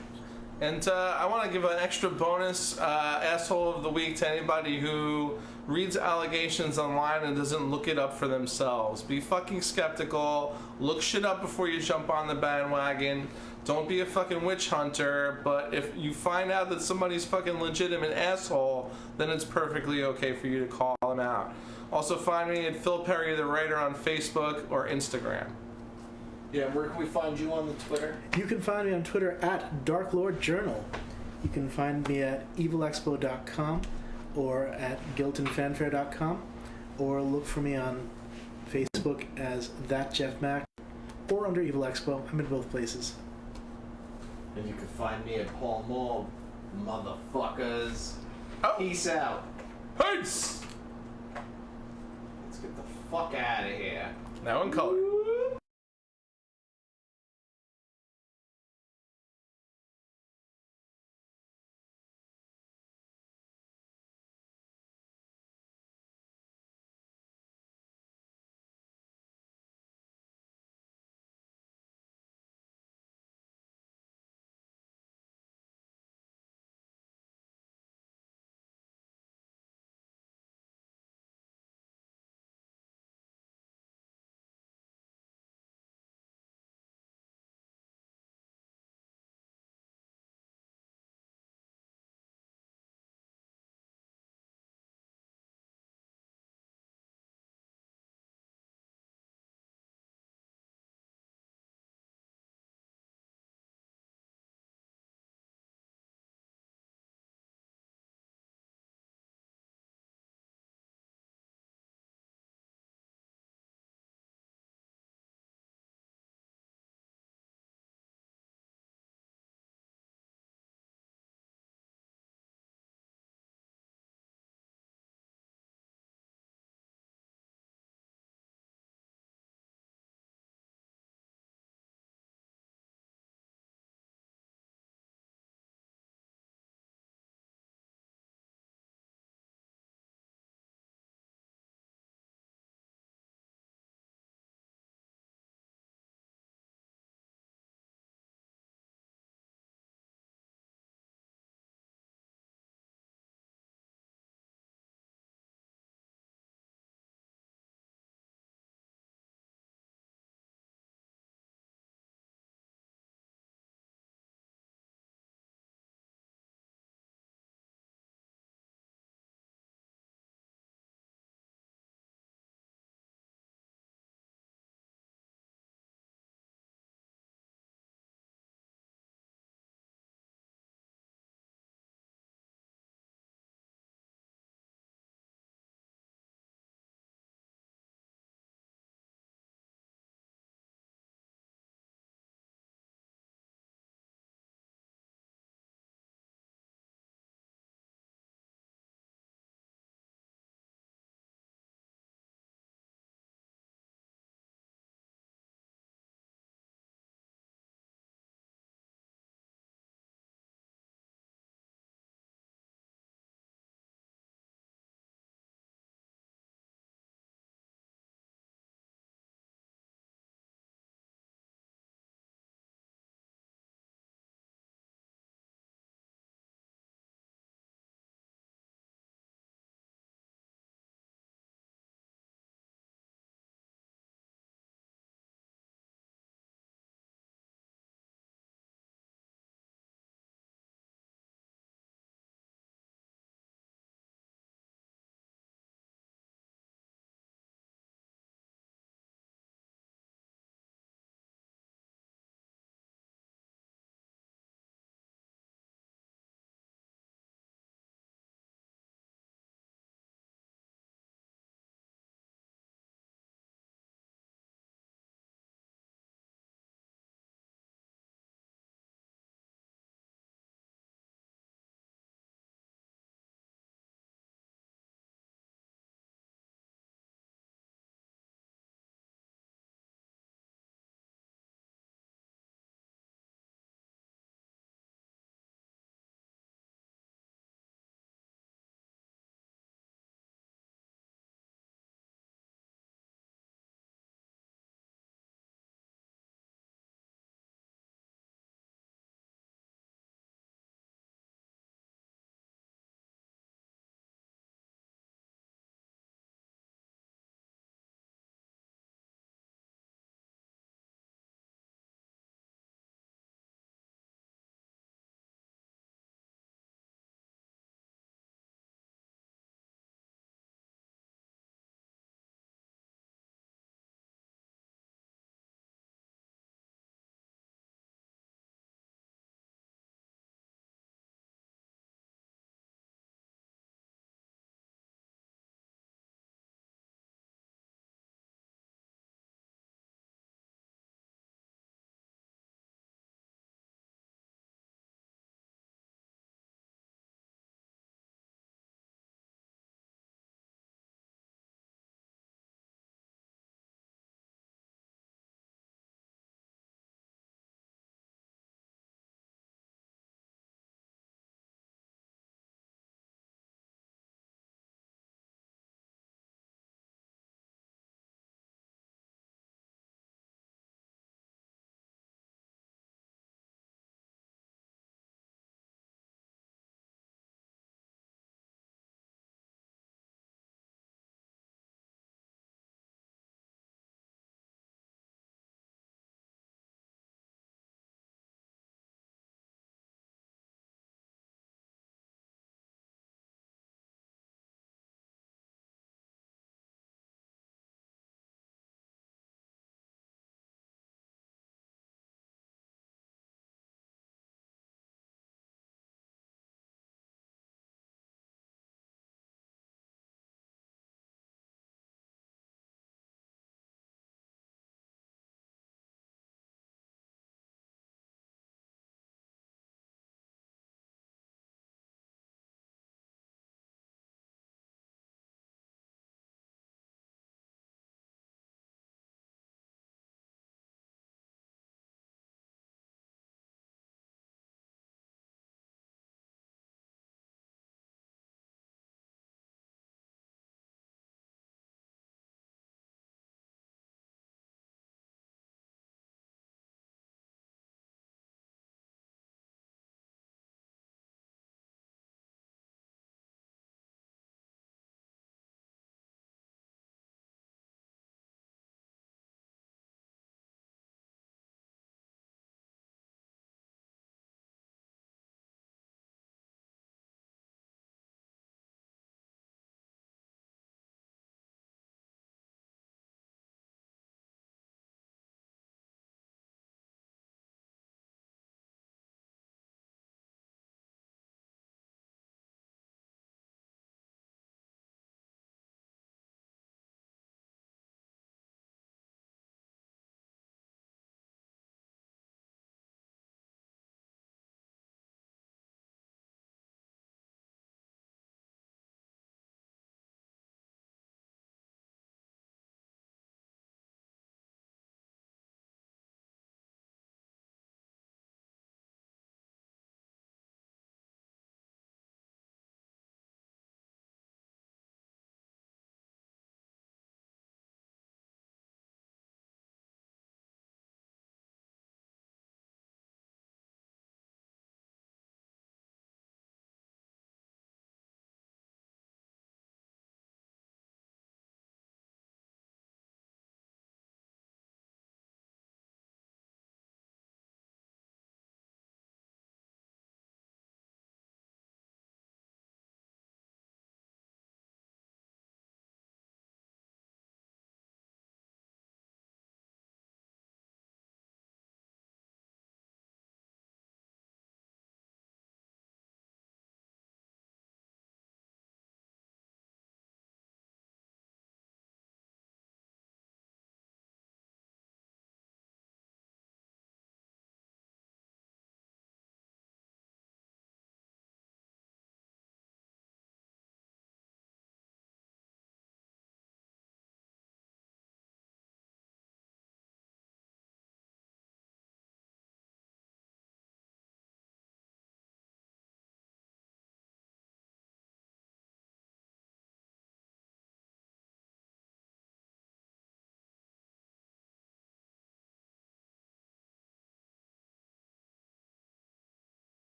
And I want to give an extra bonus asshole of the week to anybody who reads allegations online and doesn't look it up for themselves. Be fucking skeptical. Look shit up before you jump on the bandwagon. Don't be a fucking witch hunter. But if you find out that somebody's fucking legitimate asshole, then it's perfectly okay for you to call them out. Also find me at Phil Perry the Writer on Facebook or Instagram. Yeah, where can we find you on the Twitter? You can find me on Twitter at Dark Lord Journal. You can find me at evilexpo.com or at guiltandfanfare.com, or look for me on Facebook as That Jeff Mack or under Evil Expo. I'm in both places. And you can find me at Paul Mall, motherfuckers. Oh. Peace out. Peace! Let's get the fuck out of here. Now in color.